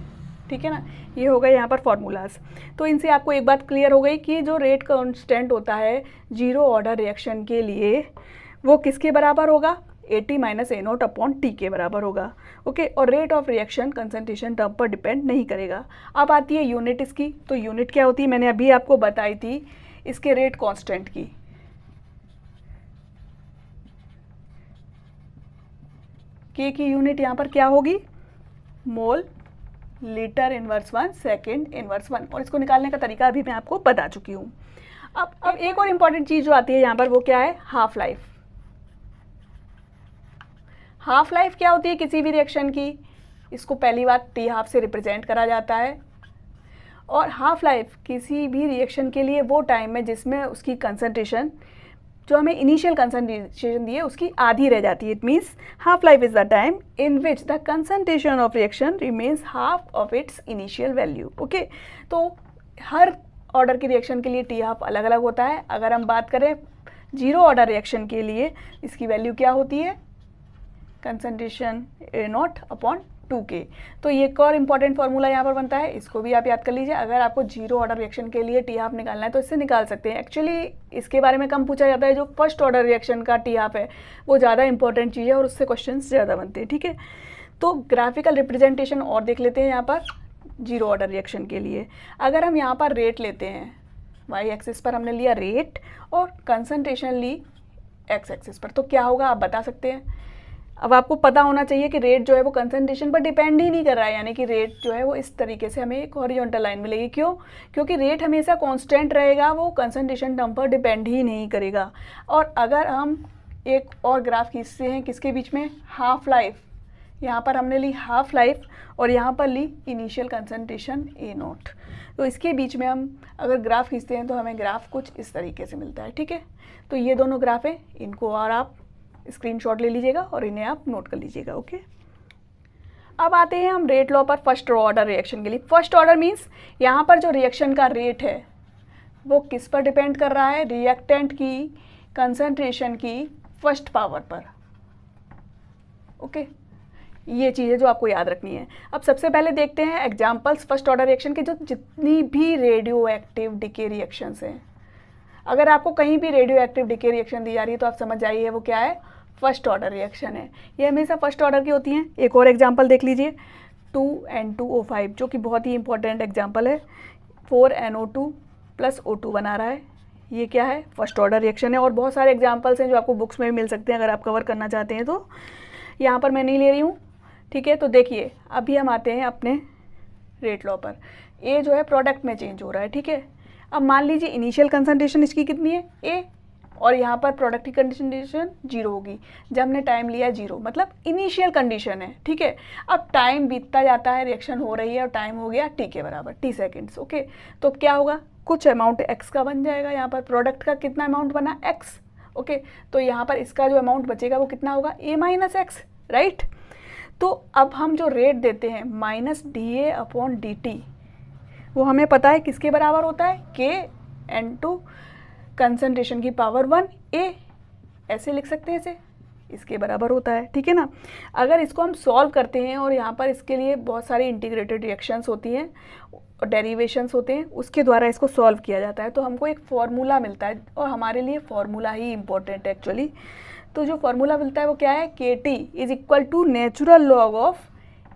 ठीक है ना। ये हो गए यहाँ पर फार्मूलाज। तो इनसे आपको एक बात क्लियर हो गई कि जो रेट कांस्टेंट होता है जीरो ऑर्डर रिएक्शन के लिए, वो किसके बराबर होगा, AT minus A0 upon T के बराबर होगा। ओके, और rate of reaction concentration term पर डिपेंड नहीं करेगा। अब आती है यूनिट इसकी। तो यूनिट क्या होती है, मैंने अभी आपको बताई थी इसके रेट कांस्टेंट की। K की यूनिट यहाँ पर क्या होगी, mole litre inverse 1 second inverse 1, और इसको निकालने का तरीका अभी मैं आपको बता चुकी हूँ। अब एक और इम्पॉर्टेंट चीज़ जो आती है यहाँ पर, वो क्या है, हाफ लाइफ। हाफ लाइफ क्या होती है किसी भी रिएक्शन की, इसको पहली बार टी हाफ से रिप्रेजेंट करा जाता है। और हाफ लाइफ किसी भी रिएक्शन के लिए वो टाइम है जिसमें उसकी कंसंट्रेशन जो हमें इनिशियल कंसंट्रेशन दी है उसकी आधी रह जाती है। It means half life is the time in which the concentration of reaction remains half of its initial value. Okay, तो हर ऑर्डर की रिएक्शन के लिए टी हाफ अलग अलग होता है। अगर हम बात करें जीरो ऑर्डर रिएक्शन के लिए, इसकी वैल्यू क्या होती है, concentration A not upon 2K। तो ये एक और इम्पॉर्टेंट फार्मूला यहाँ पर बनता है, इसको भी आप याद कर लीजिए। अगर आपको जीरो ऑर्डर रिएक्शन के लिए टी हाफ निकालना है तो इससे निकाल सकते हैं। एक्चुअली इसके बारे में कम पूछा जाता है, जो फर्स्ट ऑर्डर रिएक्शन का टी हाफ है वो ज़्यादा इंपॉर्टेंट चीज़ है और उससे क्वेश्चन ज़्यादा बनते हैं। ठीक है, तो ग्राफिकल रिप्रेजेंटेशन और देख लेते हैं यहाँ पर जीरो ऑर्डर रिएक्शन के लिए। अगर हम यहाँ पर रेट लेते हैं, वाई एक्सिस पर हमने लिया रेट और कंसंट्रेशन ली एक्स एक्सिस पर, तो क्या होगा आप बता सकते हैं। अब आपको पता होना चाहिए कि रेट जो है वो कंसंट्रेशन पर डिपेंड ही नहीं कर रहा है, यानी कि रेट जो है वो इस तरीके से हमें एक हॉरिजॉन्टल लाइन मिलेगी। क्यों? क्योंकि रेट हमेशा कांस्टेंट रहेगा, वो कंसंट्रेशन टर्म पर डिपेंड ही नहीं करेगा। और अगर हम एक और ग्राफ खींचते हैं किसके बीच में, हाफ लाइफ, यहाँ पर हमने ली हाफ लाइफ और यहाँ पर ली इनिशियल कंसंट्रेशन ए नॉट, तो इसके बीच में हम अगर ग्राफ खींचते हैं तो हमें ग्राफ कुछ इस तरीके से मिलता है। ठीक है, तो ये दोनों ग्राफ हैं, इनको और आप स्क्रीनशॉट ले लीजिएगा और इन्हें आप नोट कर लीजिएगा। ओके, अब आते हैं हम रेट लॉ पर फर्स्ट ऑर्डर रिएक्शन के लिए। फर्स्ट ऑर्डर मीन्स यहाँ पर जो रिएक्शन का रेट है वो किस पर डिपेंड कर रहा है, रिएक्टेंट की कंसंट्रेशन की फर्स्ट पावर पर। ओके, ये चीज़ें जो आपको याद रखनी है। अब सबसे पहले देखते हैं एग्जाम्पल्स फर्स्ट ऑर्डर रिएक्शन के, जो जितनी भी रेडियो एक्टिव डिके रिएक्शंस हैं। अगर आपको कहीं भी रेडियो एक्टिव डिके रिएक्शन दी जा रही है तो आप समझ जाइए वो क्या है, फर्स्ट ऑर्डर रिएक्शन है। ये हमेशा फर्स्ट ऑर्डर की होती हैं। एक और एग्जांपल देख लीजिए, 2N2O5, जो कि बहुत ही इंपॉर्टेंट एग्जांपल है। 4NO2 + O2 बना रहा है, ये क्या है, फर्स्ट ऑर्डर रिएक्शन है। और बहुत सारे एग्जांपल्स हैं जो आपको बुक्स में भी मिल सकते हैं अगर आप कवर करना चाहते हैं तो। यहाँ पर मैं नहीं ले रही हूँ। ठीक है, तो देखिए अभी हम आते हैं अपने रेट लॉ पर। ए जो है प्रोडक्ट में चेंज हो रहा है। ठीक है, अब मान लीजिए इनिशियल कंसंट्रेशन इसकी कितनी है, ए, और यहाँ पर प्रोडक्ट की कंडीशन 0 होगी। जब हमने टाइम लिया 0, मतलब इनिशियल कंडीशन है। ठीक है, अब टाइम बीतता जाता है, रिएक्शन हो रही है और टाइम हो गया टी के बराबर, टी सेकेंड्स। ओके, तो अब क्या होगा, कुछ अमाउंट एक्स का बन जाएगा। यहाँ पर प्रोडक्ट का कितना अमाउंट बना, एक्स। ओके, तो यहाँ पर इसका जो अमाउंट बचेगा वो कितना होगा, ए माइनस एक्स, राइट। तो अब हम जो रेट देते हैं -dA/dt, वो हमें पता है किसके बराबर होता है, K/2 कंसंट्रेशन की पावर 1 A, ऐसे लिख सकते हैं इसे, इसके बराबर होता है। ठीक है ना। अगर इसको हम सॉल्व करते हैं और यहाँ पर इसके लिए बहुत सारी इंटीग्रेटेड रिएक्शंस होती हैं और डेरिवेशंस होते हैं, उसके द्वारा इसको सॉल्व किया जाता है, तो हमको एक फार्मूला मिलता है। और हमारे लिए फार्मूला ही इंपॉर्टेंट है एक्चुअली। तो जो फार्मूला मिलता है वो क्या है, KT = natural log of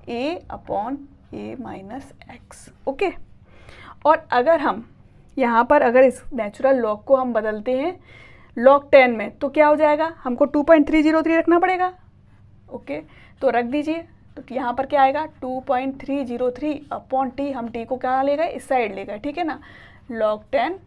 A/A-x। Okay, और अगर हम यहाँ पर अगर इस नेचुरल लॉग को हम बदलते हैं log 10 में, तो क्या हो जाएगा, हमको 2.303 रखना पड़ेगा। ओके, तो रख दीजिए। तो यहाँ पर क्या आएगा, 2.303/t, हम t को क्या ले गए, इस साइड ले गए। ठीक है ना, log 10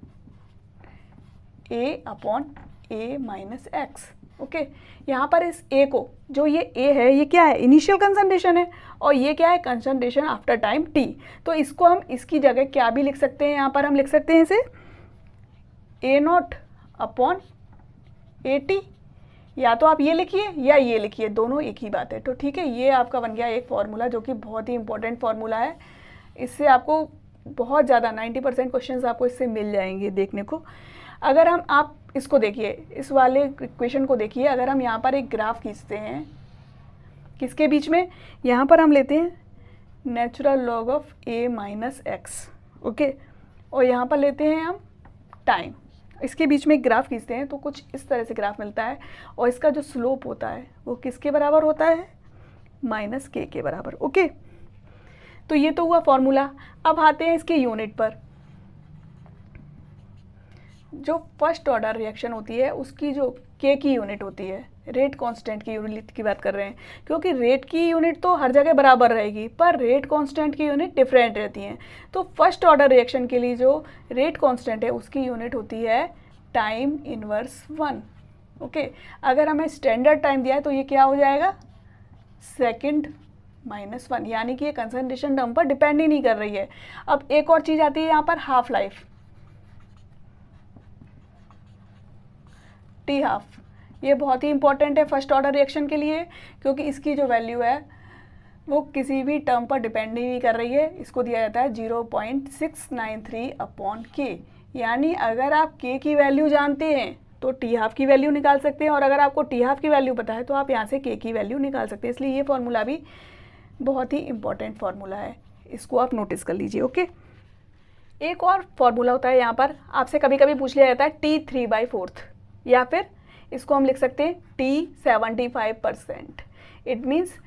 A/A-x। ओके, यहाँ पर इस a को, जो ये a है ये क्या है, इनिशियल कंसंट्रेशन है, और ये क्या है, कंसंट्रेशन आफ्टर टाइम t। तो इसको हम इसकी जगह क्या भी लिख सकते हैं, यहाँ पर हम लिख सकते हैं इसे A0/AT, या तो आप ये लिखिए या ये लिखिए, दोनों एक ही बात है। तो ठीक है, ये आपका बन गया एक फार्मूला जो कि बहुत ही इंपॉर्टेंट फार्मूला है। इससे आपको बहुत ज़्यादा 90% क्वेश्चंस आपको इससे मिल जाएंगे देखने को। अगर हम आप इसको देखिए, इस वाले इक्वेशन को देखिए, अगर हम यहाँ पर एक ग्राफ खींचते हैं किसके बीच में, यहाँ पर हम लेते हैं natural log of A-x। Okay, और यहाँ पर लेते हैं हम टाइम, इसके बीच में एक ग्राफ खींचते हैं तो कुछ इस तरह से ग्राफ मिलता है। और इसका जो स्लोप होता है वो किसके बराबर होता है, -k के बराबर। ओके, तो ये तो हुआ फॉर्मूला। अब आते हैं इसके यूनिट पर। जो फर्स्ट ऑर्डर रिएक्शन होती है उसकी जो k की यूनिट होती है, रेट कांस्टेंट की यूनिट की बात कर रहे हैं, क्योंकि रेट की यूनिट तो हर जगह बराबर रहेगी पर रेट कांस्टेंट की यूनिट डिफरेंट रहती हैं। तो फर्स्ट ऑर्डर रिएक्शन के लिए जो रेट कांस्टेंट है उसकी यूनिट होती है टाइम इनवर्स 1। ओके, अगर हमें स्टैंडर्ड टाइम दिया है तो ये क्या हो जाएगा, सेकंड -1, यानी कि ये कंसंट्रेशन टर्म पर डिपेंड ही नहीं कर रही है। अब एक और चीज़ आती है यहाँ पर, हाफ लाइफ, टी हाफ। ये बहुत ही इंपॉर्टेंट है फर्स्ट ऑर्डर रिएक्शन के लिए, क्योंकि इसकी जो वैल्यू है वो किसी भी टर्म पर डिपेंड ही नहीं कर रही है। इसको दिया जाता है 0.693/K, यानी अगर आप K की वैल्यू जानते हैं तो टी हाफ की वैल्यू निकाल सकते हैं, और अगर आपको टी हाफ की वैल्यू पता है तो आप यहाँ से K की वैल्यू निकाल सकते हैं। इसलिए ये फॉर्मूला भी बहुत ही इंपॉर्टेंट फार्मूला है, इसको आप नोटिस कर लीजिए। ओके, एक और फार्मूला होता है यहाँ पर, आपसे कभी कभी पूछ लिया जाता है T3/4, या फिर इसको हम लिख सकते हैं T75%। इट मीन्स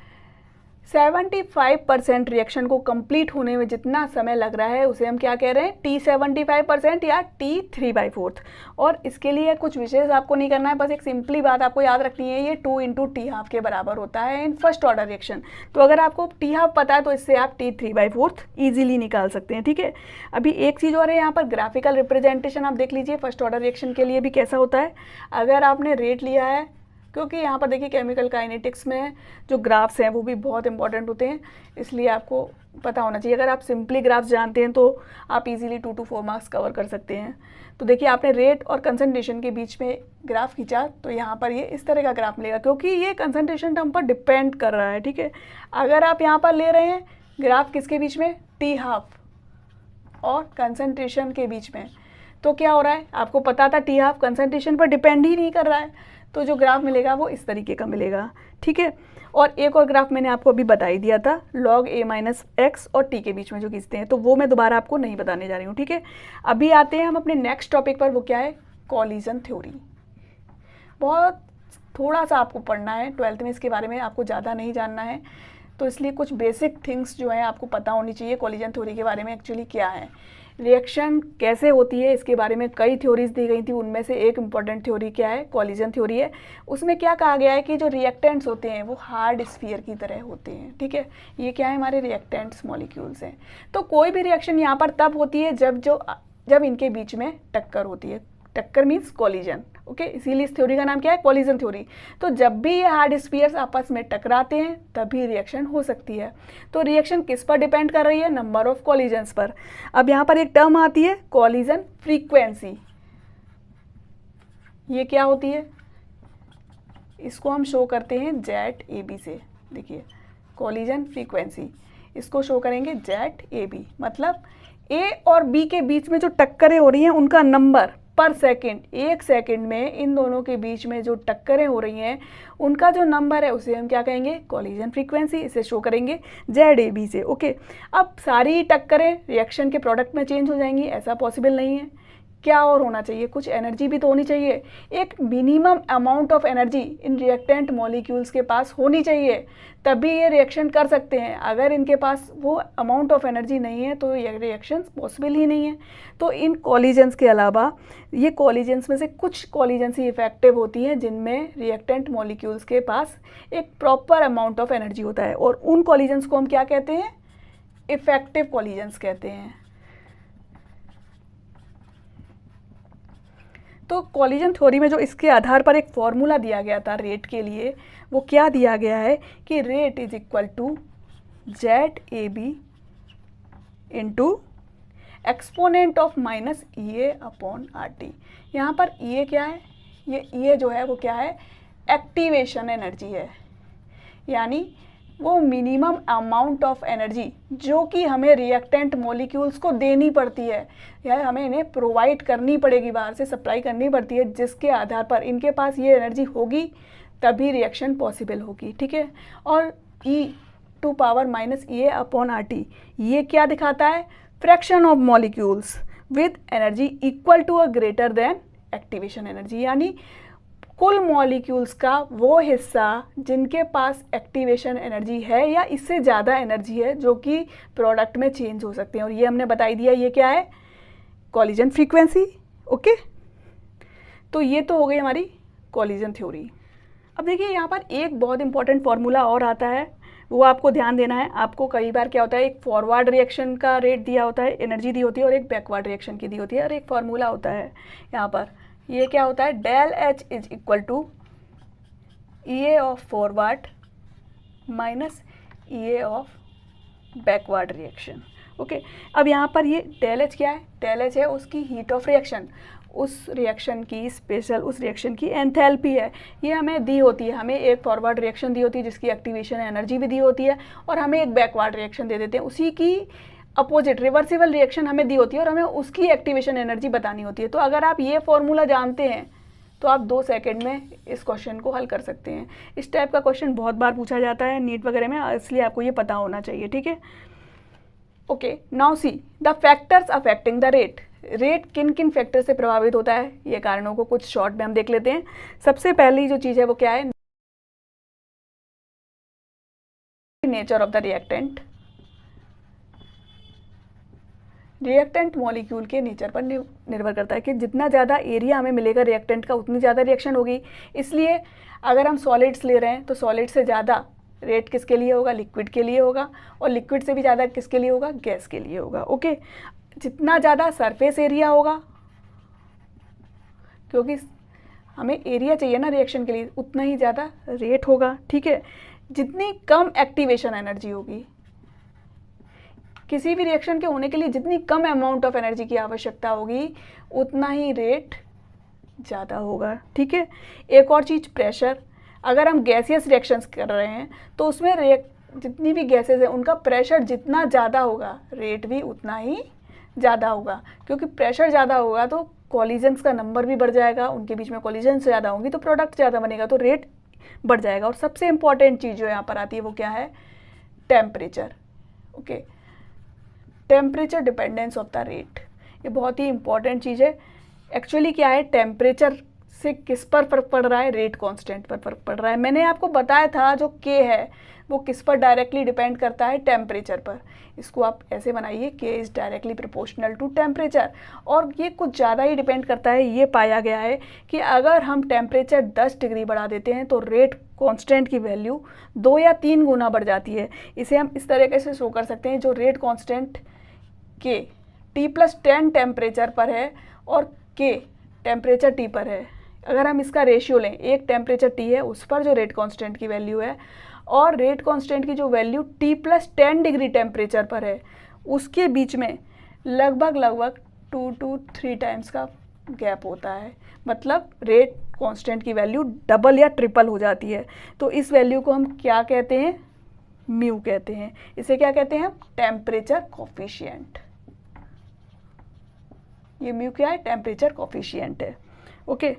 75% रिएक्शन को कंप्लीट होने में जितना समय लग रहा है उसे हम क्या कह रहे हैं, T75% या T3/4। और इसके लिए कुछ विशेष आपको नहीं करना है, बस एक सिंपली बात आपको याद रखनी है, ये 2 × टी हाफ के बराबर होता है इन फर्स्ट ऑर्डर रिएक्शन। तो अगर आपको टी हाफ पता है तो इससे आप T3/4 ईजिली निकाल सकते हैं। ठीक है, अभी एक चीज़ और है यहाँ पर, ग्राफिकल रिप्रेजेंटेशन आप देख लीजिए फर्स्ट ऑर्डर रिएक्शन के लिए भी कैसा होता है। अगर आपने रेट लिया है, क्योंकि यहाँ पर देखिए केमिकल काइनेटिक्स में जो ग्राफ्स हैं वो भी बहुत इंपॉर्टेंट होते हैं, इसलिए आपको पता होना चाहिए। अगर आप सिंपली ग्राफ्स जानते हैं तो आप इजीली 2 to 4 मार्क्स कवर कर सकते हैं। तो देखिए आपने रेट और कंसंट्रेशन के बीच में ग्राफ खींचा तो यहाँ पर ये इस तरह का ग्राफ मिलेगा, क्योंकि ये कंसंट्रेशन टर्म पर डिपेंड कर रहा है। ठीक है, अगर आप यहाँ पर ले रहे हैं ग्राफ किसके बीच में, टी हाफ और कंसंट्रेशन के बीच में, तो क्या हो रहा है, आपको पता था टी हाफ कंसंट्रेशन पर डिपेंड ही नहीं कर रहा है, तो जो ग्राफ मिलेगा वो इस तरीके का मिलेगा। ठीक है, और एक और ग्राफ मैंने आपको अभी बता ही दिया था, log A-x और t के बीच में जो खींचते हैं, तो वो मैं दोबारा आपको नहीं बताने जा रही हूँ। ठीक है, अभी आते हैं हम अपने नेक्स्ट टॉपिक पर, वो क्या है, कॉलिजन थ्योरी। बहुत थोड़ा सा आपको पढ़ना है, 12th में इसके बारे में आपको ज़्यादा नहीं जानना है, तो इसलिए कुछ बेसिक थिंग्स जो है आपको पता होनी चाहिए कॉलिजन थ्योरी के बारे में। एक्चुअली क्या है, रिएक्शन कैसे होती है, इसके बारे में कई थ्योरीज दी गई थी, उनमें से एक इम्पॉर्टेंट थ्योरी क्या है, कॉलिजन थ्योरी है। उसमें क्या कहा गया है कि जो रिएक्टेंट्स होते हैं वो हार्ड स्फीयर की तरह होते हैं। ठीक है, ये क्या है, हमारे रिएक्टेंट्स मॉलिक्यूल्स हैं। तो कोई भी रिएक्शन यहाँ पर तब होती है जब इनके बीच में टक्कर होती है। टक्कर मीन्स कॉलिजन। ओके, इसीलिए इस थ्योरी का नाम क्या है, कॉलिजन थ्योरी। तो जब भी ये हार्ड स्फीयर्स आपस में टकराते हैं तभी रिएक्शन हो सकती है। तो रिएक्शन किस पर डिपेंड कर रही है, नंबर ऑफ कॉलिजन्स पर। अब यहाँ पर एक टर्म आती है कॉलिजन फ्रीक्वेंसी। ये क्या होती है, इसको हम शो करते हैं ZAB से। देखिए कॉलिजन फ्रीक्वेंसी, इसको शो करेंगे ZAB, मतलब A और B के बीच में जो टक्करें हो रही हैं उनका नंबर पर सेकंड, एक सेकंड में इन दोनों के बीच में जो टक्करें हो रही हैं उनका जो नंबर है उसे हम क्या कहेंगे, कॉलिजन फ्रीक्वेंसी। इसे शो करेंगे ZAB से। ओके, अब सारी टक्करें रिएक्शन के प्रोडक्ट में चेंज हो जाएंगी, ऐसा पॉसिबल नहीं है। क्या और होना चाहिए, कुछ एनर्जी भी तो होनी चाहिए। एक minimum amount of energy in reactant molecules के पास होनी चाहिए, तभी ये रिएक्शन कर सकते हैं। अगर इनके पास वो अमाउंट ऑफ एनर्जी नहीं है तो ये रिएक्शंस पॉसिबल ही नहीं है। तो इन कॉलिजन्स के अलावा ये कॉलिजन्स में से कुछ कॉलिजन्स ही इफेक्टिव होती हैं जिनमें रिएक्टेंट मॉलिक्यूल्स के पास एक प्रॉपर अमाउंट ऑफ एनर्जी होता है, और उन कॉलिजन्स को हम क्या कहते हैं, इफेक्टिव कॉलिजन्स कहते हैं। तो कॉलिजन थ्योरी में जो इसके आधार पर एक फॉर्मूला दिया गया था रेट के लिए, वो क्या दिया गया है कि rate is equal to ZAB into exponent of minus EA/RT। यहाँ पर EA क्या है, ये EA जो है वो क्या है, एक्टिवेशन एनर्जी है, यानी वो मिनिमम अमाउंट ऑफ एनर्जी जो कि हमें रिएक्टेंट मॉलिक्यूल्स को देनी पड़ती है, या हमें इन्हें प्रोवाइड करनी पड़ेगी, बाहर से सप्लाई करनी पड़ती है, जिसके आधार पर इनके पास ये एनर्जी होगी तभी रिएक्शन पॉसिबल होगी। ठीक है, और E⁻⁻EA/RT ये क्या दिखाता है, fraction of molecules with energy equal to और ग्रेटर देन एक्टिवेशन एनर्जी, यानी कुल मॉलिक्यूल्स का वो हिस्सा जिनके पास एक्टिवेशन एनर्जी है या इससे ज़्यादा एनर्जी है जो कि प्रोडक्ट में चेंज हो सकते हैं। और ये हमने बताई दिया, ये क्या है, कॉलिजन फ्रीक्वेंसी। ओके, तो ये तो हो गई हमारी कॉलिजन थ्योरी। अब देखिए यहाँ पर एक बहुत इंपॉर्टेंट फार्मूला और आता है, वो आपको ध्यान देना है। आपको कई बार क्या होता है, एक फॉरवर्ड रिएक्शन का रेट दिया होता है, एनर्जी दी होती है, और एक बैकवर्ड रिएक्शन की दी होती है, और एक फार्मूला होता है यहाँ पर। ये क्या होता है, del H is equal to EA of forward minus E of backward reaction. Okay, अब यहाँ पर ये डेल एच क्या है, डेल एच है उसकी हीट ऑफ रिएक्शन, उस रिएक्शन की स्पेशल, उस रिएक्शन की एंथैल्पी है। ये हमें दी होती है, हमें एक फॉरवर्ड रिएक्शन दी होती है जिसकी एक्टिवेशन एनर्जी भी दी होती है, और हमें एक बैकवर्ड रिएक्शन दे देते हैं, उसी की अपोजिट रिवर्सिबल रिएक्शन हमें दी होती है और हमें उसकी एक्टिवेशन एनर्जी बतानी होती है। तो अगर आप ये फॉर्मूला जानते हैं तो आप 2 सेकंड में इस क्वेश्चन को हल कर सकते हैं। इस टाइप का क्वेश्चन बहुत बार पूछा जाता है नीट वगैरह में, इसलिए आपको ये पता होना चाहिए, ठीक है। Okay, now see the factors affecting the rate. Rate किन किन फैक्टर से प्रभावित होता है, ये कारणों को कुछ शॉर्ट में हम देख लेते हैं। सबसे पहली जो चीज़ है वो क्या है, nature of the reactant. Reactant molecule के नेचर पर निर्भर करता है कि जितना ज़्यादा एरिया हमें मिलेगा रिएक्टेंट का उतनी ज़्यादा रिएक्शन होगी। इसलिए अगर हम सॉलिड्स ले रहे हैं तो सॉलिड से ज़्यादा रेट किसके लिए होगा, लिक्विड के लिए होगा, और लिक्विड से भी ज़्यादा किसके लिए होगा, गैस के लिए होगा। ओके, जितना ज़्यादा सरफेस एरिया होगा, क्योंकि हमें एरिया चाहिए ना रिएक्शन के लिए, उतना ही ज़्यादा रेट होगा, ठीक है। जितनी कम एक्टिवेशन एनर्जी होगी, किसी भी रिएक्शन के होने के लिए जितनी कम अमाउंट ऑफ एनर्जी की आवश्यकता होगी उतना ही रेट ज़्यादा होगा, ठीक है। एक और चीज़, प्रेशर। अगर हम गैसियस रिएक्शंस कर रहे हैं तो उसमें जितनी भी गैसेस हैं उनका प्रेशर जितना ज़्यादा होगा रेट भी उतना ही ज़्यादा होगा, क्योंकि प्रेशर ज़्यादा होगा तो कॉलिजन्स का नंबर भी बढ़ जाएगा, उनके बीच में कॉलिजन्स ज़्यादा होंगी तो प्रोडक्ट ज़्यादा बनेगा, तो रेट बढ़ जाएगा। और सबसे इम्पॉर्टेंट चीज़ जो यहाँ पर आती है वो क्या है, temperature. Okay, temperature dependence of the rate, ये बहुत ही इंपॉर्टेंट चीज़ है। एक्चुअली क्या है, टेम्परेचर से किस पर फ़र्क पड़ रहा है, रेट कांस्टेंट पर फ़र्क पड़ रहा है। मैंने आपको बताया था जो के है वो किस पर डायरेक्टली डिपेंड करता है, टेम्परेचर पर। इसको आप ऐसे बनाइए, K is directly proportional to temperature, और ये कुछ ज़्यादा ही डिपेंड करता है। ये पाया गया है कि अगर हम टेम्परेचर 10 डिग्री बढ़ा देते हैं तो रेट कांस्टेंट की वैल्यू 2 या 3 गुना बढ़ जाती है। इसे हम इस तरीके से शो कर सकते हैं, जो रेट कांस्टेंट के T+10 टेम्परेचर पर है और के टेम्परेचर T पर है, अगर हम इसका रेशियो लें, एक टेम्परेचर T है उस पर जो रेट कांस्टेंट की वैल्यू है और रेट कांस्टेंट की जो वैल्यू T+10 डिग्री टेम्परेचर पर है, उसके बीच में लगभग 2 to 3 टाइम्स का गैप होता है। मतलब रेट कांस्टेंट की वैल्यू डबल या ट्रिपल हो जाती है। तो इस वैल्यू को हम क्या कहते हैं, म्यू कहते हैं। इसे क्या कहते हैं, टेम्परेचर कोफिशिएंट। ये म्यू क्या है, टेम्परेचर कोफिशिएंट है। ओके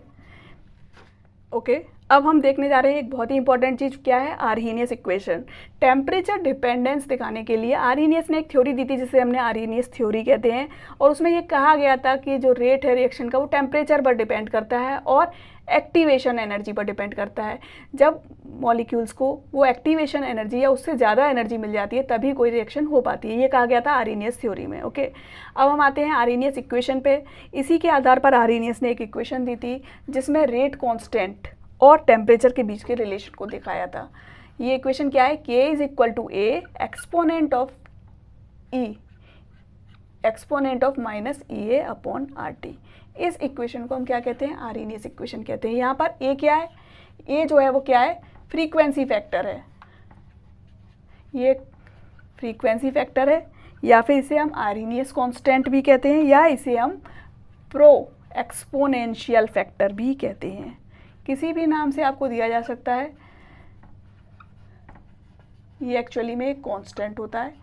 ओके, अब हम देखने जा रहे हैं एक बहुत ही इंपॉर्टेंट चीज़, क्या है, आर्हेनियस इक्वेशन। टेम्परेचर डिपेंडेंस दिखाने के लिए आर्हेनियस ने एक थ्योरी दी थी जिसे हमने आर्हेनियस थ्योरी कहते हैं, और उसमें ये कहा गया था कि जो रेट है रिएक्शन का वो टेम्परेचर पर डिपेंड करता है और एक्टिवेशन एनर्जी पर डिपेंड करता है। जब मॉलिक्यूल्स को वो एक्टिवेशन एनर्जी या उससे ज़्यादा एनर्जी मिल जाती है तभी कोई रिएक्शन हो पाती है, ये कहा गया था आर्हेनियस थ्योरी में। ओके, अब हम आते हैं आर्हेनियस इक्वेशन पे। इसी के आधार पर आर्हेनियस ने एक इक्वेशन दी थी जिसमें रेट कांस्टेंट और टेम्परेचर के बीच के रिलेशन को दिखाया था। ये इक्वेशन क्या है, K is equal to A exponent of E exponent of minus EA upon RT। इस इक्वेशन को हम क्या कहते हैं, आर्हेनियस इक्वेशन कहते हैं। यहाँ पर A क्या है, A जो है वो क्या है, फ्रीक्वेंसी फैक्टर है, ये फ्रीक्वेंसी फैक्टर है, या फिर इसे हम आर्हेनियस कांस्टेंट भी कहते हैं, या इसे हम प्रो एक्सपोनेंशियल फैक्टर भी कहते हैं। किसी भी नाम से आपको दिया जा सकता है। ये एक्चुअली में एक कांस्टेंट होता है।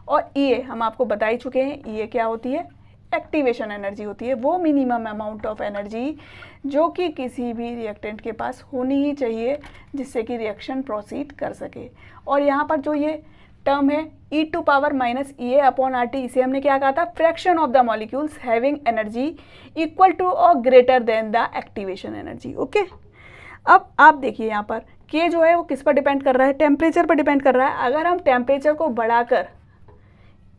और EA हम आपको बता ही चुके हैं, EA क्या होती है, एक्टिवेशन एनर्जी होती है, वो मिनिमम अमाउंट ऑफ एनर्जी जो कि किसी भी रिएक्टेंट के पास होनी ही चाहिए जिससे कि रिएक्शन प्रोसीड कर सके। और यहाँ पर जो ये टर्म है e⁻⁻ अपॉन RT, इसे हमने क्या कहा था, fraction of the molecules having energy equal to और greater than the activation energy. Okay, अब आप देखिए यहाँ पर K जो है वो किस पर डिपेंड कर रहा है, टेम्परेचर पर डिपेंड कर रहा है। अगर हम टेम्परेचर को बढ़ाकर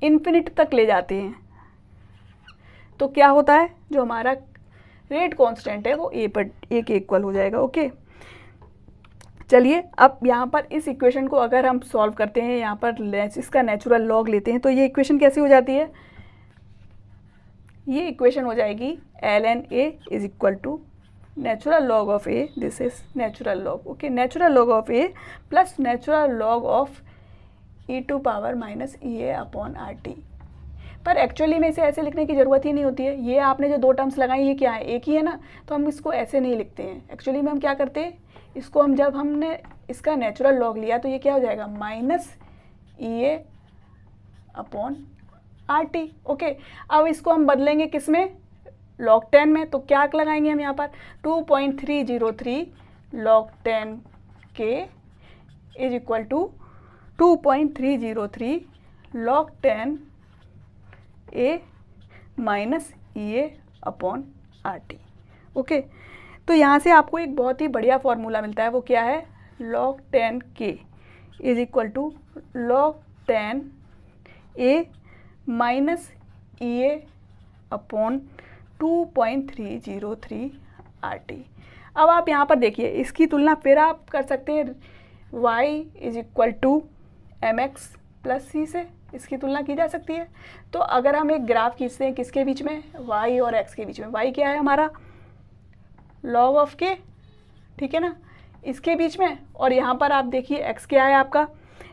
इन्फिनिट तक ले जाते हैं तो क्या होता है, जो हमारा रेट कांस्टेंट है वो A के इक्वल हो जाएगा। ओके, चलिए अब यहाँ पर इस इक्वेशन को अगर हम सॉल्व करते हैं, यहाँ पर इसका नेचुरल लॉग लेते हैं तो ये इक्वेशन कैसी हो जाती है, ये इक्वेशन हो जाएगी ln A is equal to natural log of A, this is natural log, okay, natural log of A plus natural log of e to power minus E A upon R T. पर actually में इसे ऐसे लिखने की ज़रूरत ही नहीं होती है। ये आपने जो दो टर्म्स लगाई ये क्या है, एक ही है ना, तो हम इसको ऐसे नहीं लिखते हैं। एक्चुअली में हम क्या करते हैं, इसको हम जब हमने इसका नेचुरल लॉग लिया तो ये क्या हो जाएगा, minus E A upon R T. Okay, अब इसको हम बदलेंगे किस में, log 10 में। तो क्या लगाएंगे हम यहाँ पर, 2.303 log 10 K is equal to 2.303 log 10 A minus E A upon R T. Okay, तो यहाँ से आपको एक बहुत ही बढ़िया फॉर्मूला मिलता है, वो क्या है, log 10 K is equal to log 10 A minus E A upon 2.303 R T. अब आप यहाँ पर देखिए, इसकी तुलना फिर आप कर सकते हैं y is equal to M X plus C से, इसकी तुलना की जा सकती है। तो अगर हम एक ग्राफ खींचते हैं किसके बीच में, y और x के बीच में, y क्या है हमारा log ऑफ k, ठीक है ना, इसके बीच में, और यहाँ पर आप देखिए x क्या है आपका,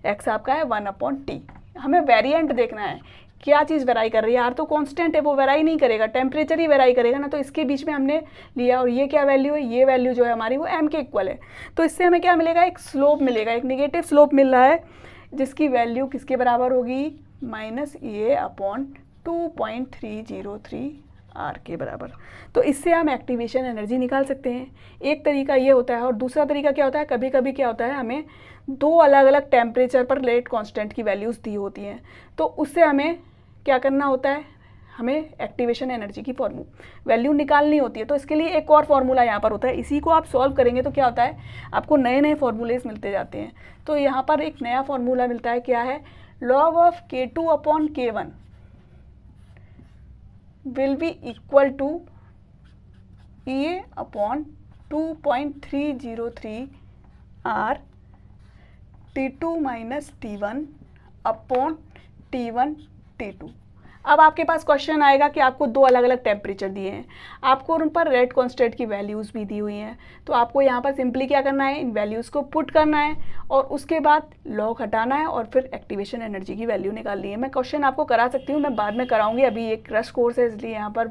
x आपका है 1/t। हमें वेरिएंट देखना है, क्या चीज़ वेराई कर रही है, यार तो कांस्टेंट है वो वेराई नहीं करेगा, टेम्परेचर ही वेराई करेगा ना। तो इसके बीच में हमने लिया, और ये क्या वैल्यू है, ये वैल्यू जो है हमारी वो m के इक्वल है। तो इससे हमें क्या मिलेगा, एक स्लोप मिलेगा, एक निगेटिव स्लोप मिल रहा है, जिसकी वैल्यू किसके बराबर होगी, minus E A upon 2.303 R के बराबर। तो इससे हम एक्टिवेशन एनर्जी निकाल सकते हैं। एक तरीका ये होता है, और दूसरा तरीका क्या होता है, कभी कभी क्या होता है, हमें दो अलग अलग टेम्परेचर पर लेट कांस्टेंट की वैल्यूज़ दी होती हैं, तो उससे हमें क्या करना होता है, हमें एक्टिवेशन एनर्जी की वैल्यू निकालनी होती है। तो इसके लिए एक और फार्मूला यहाँ पर होता है, इसी को आप सॉल्व करेंगे तो क्या होता है, आपको नए नए फार्मूलेस मिलते जाते हैं। तो यहाँ पर एक नया फार्मूला मिलता है, क्या है, log of k2 upon k1 will be equal to E A upon 2.303 R T2 minus T1 upon T1 T2। अब आपके पास क्वेश्चन आएगा कि आपको दो अलग अलग टेम्परेचर दिए हैं, आपको उन पर रेट कांस्टेंट की वैल्यूज़ भी दी हुई हैं। तो आपको यहाँ पर सिंपली क्या करना है, इन वैल्यूज़ को पुट करना है, और उसके बाद लॉग हटाना है, और फिर एक्टिवेशन एनर्जी की वैल्यू निकालनी है। मैं क्वेश्चन आपको करा सकती हूँ, मैं बाद में कराऊंगी, अभी एक क्रश कोर्स है इसलिए यहाँ पर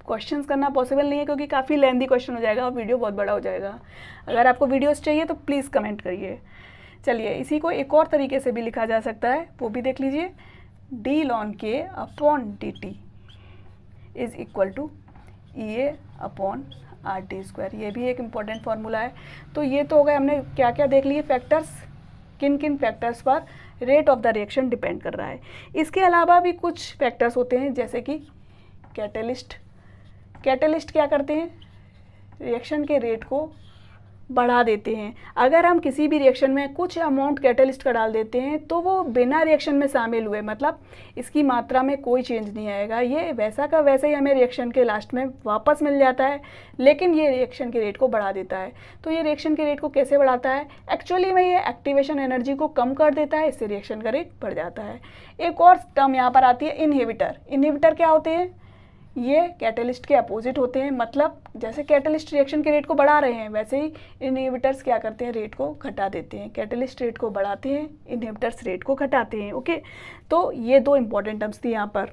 क्वेश्चन करना पॉसिबल नहीं है, क्योंकि काफ़ी लेंथी क्वेश्चन हो जाएगा और वीडियो बहुत बड़ा हो जाएगा। अगर आपको वीडियोज़ चाहिए तो प्लीज़ कमेंट करिए। चलिए, इसी को एक और तरीके से भी लिखा जा सकता है, वो भी देख लीजिए, d ln k upon dt is equal to E A upon R T square. ये भी एक इम्पॉर्टेंट फार्मूला है। तो ये तो हो गए, हमने क्या क्या देख लिए फैक्टर्स, किन किन फैक्टर्स पर rate of the reaction depend कर रहा है। इसके अलावा भी कुछ फैक्टर्स होते हैं, जैसे कि कैटलिस्ट। कैटलिस्ट क्या करते हैं, रिएक्शन के रेट को बढ़ा देते हैं। अगर हम किसी भी रिएक्शन में कुछ अमाउंट कैटलिस्ट का डाल देते हैं तो वो बिना रिएक्शन में शामिल हुए, मतलब इसकी मात्रा में कोई चेंज नहीं आएगा, ये वैसा का वैसा ही हमें रिएक्शन के लास्ट में वापस मिल जाता है, लेकिन ये रिएक्शन के रेट को बढ़ा देता है। तो ये रिएक्शन के रेट को कैसे बढ़ाता है, एक्चुअली में ये एक्टिवेशन एनर्जी को कम कर देता है, इससे रिएक्शन का रेट बढ़ जाता है। एक और टर्म यहाँ पर आती है, इनहिबिटर। इनहिबिटर क्या होते हैं, ये कैटलिस्ट के अपोजिट होते हैं, मतलब जैसे कैटलिस्ट रिएक्शन के रेट को बढ़ा रहे हैं, वैसे ही इनहिबिटर्स क्या करते हैं, रेट को घटा देते हैं। कैटलिस्ट रेट को बढ़ाते हैं, इनहिबिटर्स रेट को घटाते हैं। ओके, तो ये दो इंपॉर्टेंट टर्म्स थी यहाँ पर।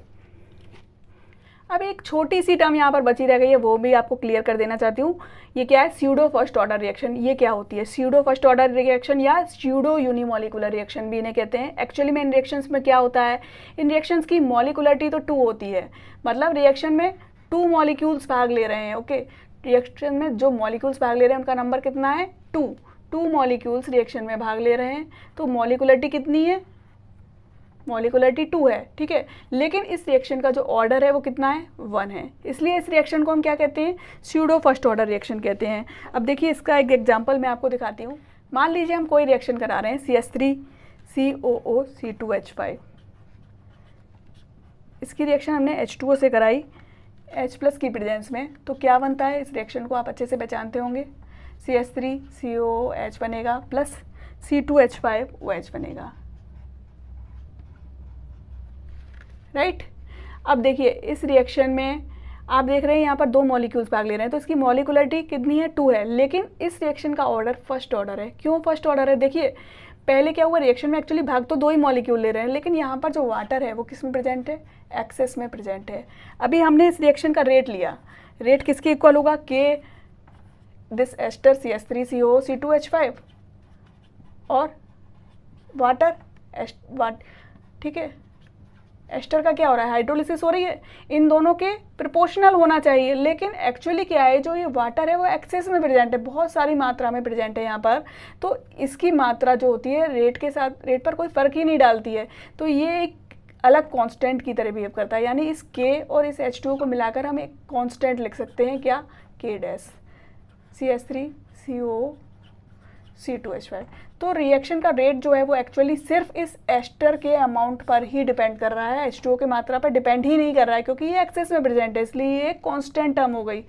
अब एक छोटी सी टर्म यहाँ पर बची रह गई है, वो भी आपको क्लियर कर देना चाहती हूँ। ये क्या है, स्यूडो फर्स्ट ऑर्डर रिएक्शन। ये क्या होती है, स्यूडो फर्स्ट ऑर्डर रिएक्शन या स्यूडो यूनिमोलिकुलर रिएक्शन भी इन्हें कहते हैं। एक्चुअली में इन रिएक्शंस में क्या होता है, इन रिएक्शंस की मॉलिकुलरिटी तो 2 होती है, मतलब रिएक्शन में 2 मॉलिक्यूल्स भाग ले रहे हैं। ओके, रिएक्शन में जो मॉलिक्यूल्स भाग ले रहे हैं उनका नंबर कितना है, 2 मॉलिक्यूल्स रिएक्शन में भाग ले रहे हैं, तो मॉलिकुलरिटी कितनी है, मॉलिकुलरिटी 2 है, ठीक है। लेकिन इस रिएक्शन का जो ऑर्डर है वो कितना है, 1 है, इसलिए इस रिएक्शन को हम क्या कहते हैं, स्यूडो फर्स्ट ऑर्डर रिएक्शन कहते हैं। अब देखिए, इसका एक एग्जांपल मैं आपको दिखाती हूँ। मान लीजिए हम कोई रिएक्शन करा रहे हैं, CH3COO-C2H5। इसकी रिएक्शन हमने H2O से कराई, H प्लस की प्रेजेंस में, तो क्या बनता है, इस रिएक्शन को आप अच्छे से पहचानते होंगे, CH3COOH बनेगा प्लस C2H5OH बनेगा, राइट। अब देखिए, इस रिएक्शन में आप देख रहे हैं यहाँ पर 2 मॉलिक्यूल्स भाग ले रहे हैं, तो इसकी मॉलिकुलरिटी कितनी है, 2 है, लेकिन इस रिएक्शन का ऑर्डर फर्स्ट ऑर्डर है। क्यों फर्स्ट ऑर्डर है, देखिए पहले क्या हुआ, रिएक्शन में एक्चुअली भाग तो 2 ही मॉलिक्यूल ले रहे हैं, लेकिन यहाँ पर जो वाटर है वो किस में प्रेजेंट है, एक्सेस में प्रेजेंट है। अभी हमने इस रिएक्शन का रेट लिया, रेट किसके इक्वल होगा, के दिस एस्टर CH3CO C2H5 और वाटर ठीक है, एस्टर का क्या हो रहा है, हाइड्रोलिसिस हो रही है, इन दोनों के प्रोपोर्शनल होना चाहिए, लेकिन एक्चुअली क्या है, जो ये वाटर है वो एक्सेस में प्रेजेंट है, बहुत सारी मात्रा में प्रेजेंट है यहाँ पर, तो इसकी मात्रा जो होती है रेट के साथ, रेट पर कोई फ़र्क ही नहीं डालती है, तो ये एक अलग कांस्टेंट की तरह बिहेव करता है। यानी इस K और इस H2O को मिलाकर हम एक कांस्टेंट लिख सकते हैं, क्या, K डैश CH3CO C2H5। तो रिएक्शन का रेट जो है वो एक्चुअली सिर्फ इस एस्टर के अमाउंट पर ही डिपेंड कर रहा है, H2O की मात्रा पर डिपेंड ही नहीं कर रहा है, क्योंकि ये एक्सेस में प्रेजेंट है, इसलिए ये कांस्टेंट टर्म हो गई।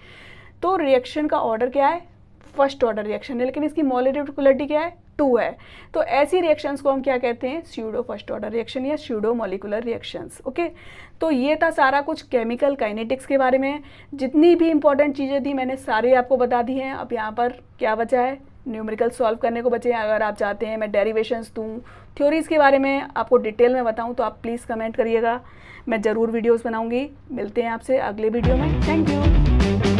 तो रिएक्शन का ऑर्डर क्या है, फर्स्ट ऑर्डर रिएक्शन है, लेकिन इसकी मॉलिक्युलरिटी क्या है, 2 है। तो ऐसी रिएक्शंस को हम क्या कहते हैं, स्यूडो फर्स्ट ऑर्डर रिएक्शन या स्यूडो मॉलिक्यूलर रिएक्शंस। ओके, तो ये था सारा कुछ केमिकल काइनेटिक्स के बारे में। जितनी भी इंपॉर्टेंट चीज़ें थी मैंने सारी आपको बता दी हैं। अब यहाँ पर क्या बचा है, न्यूमेरिकल सॉल्व करने को बचे हैं। अगर आप चाहते हैं मैं डेरिवेशंस दूँ, थ्योरीज़ के बारे में आपको डिटेल में बताऊँ, तो आप प्लीज़ कमेंट करिएगा, मैं ज़रूर वीडियोज़ बनाऊँगी। मिलते हैं आपसे अगले वीडियो में, थैंक यू।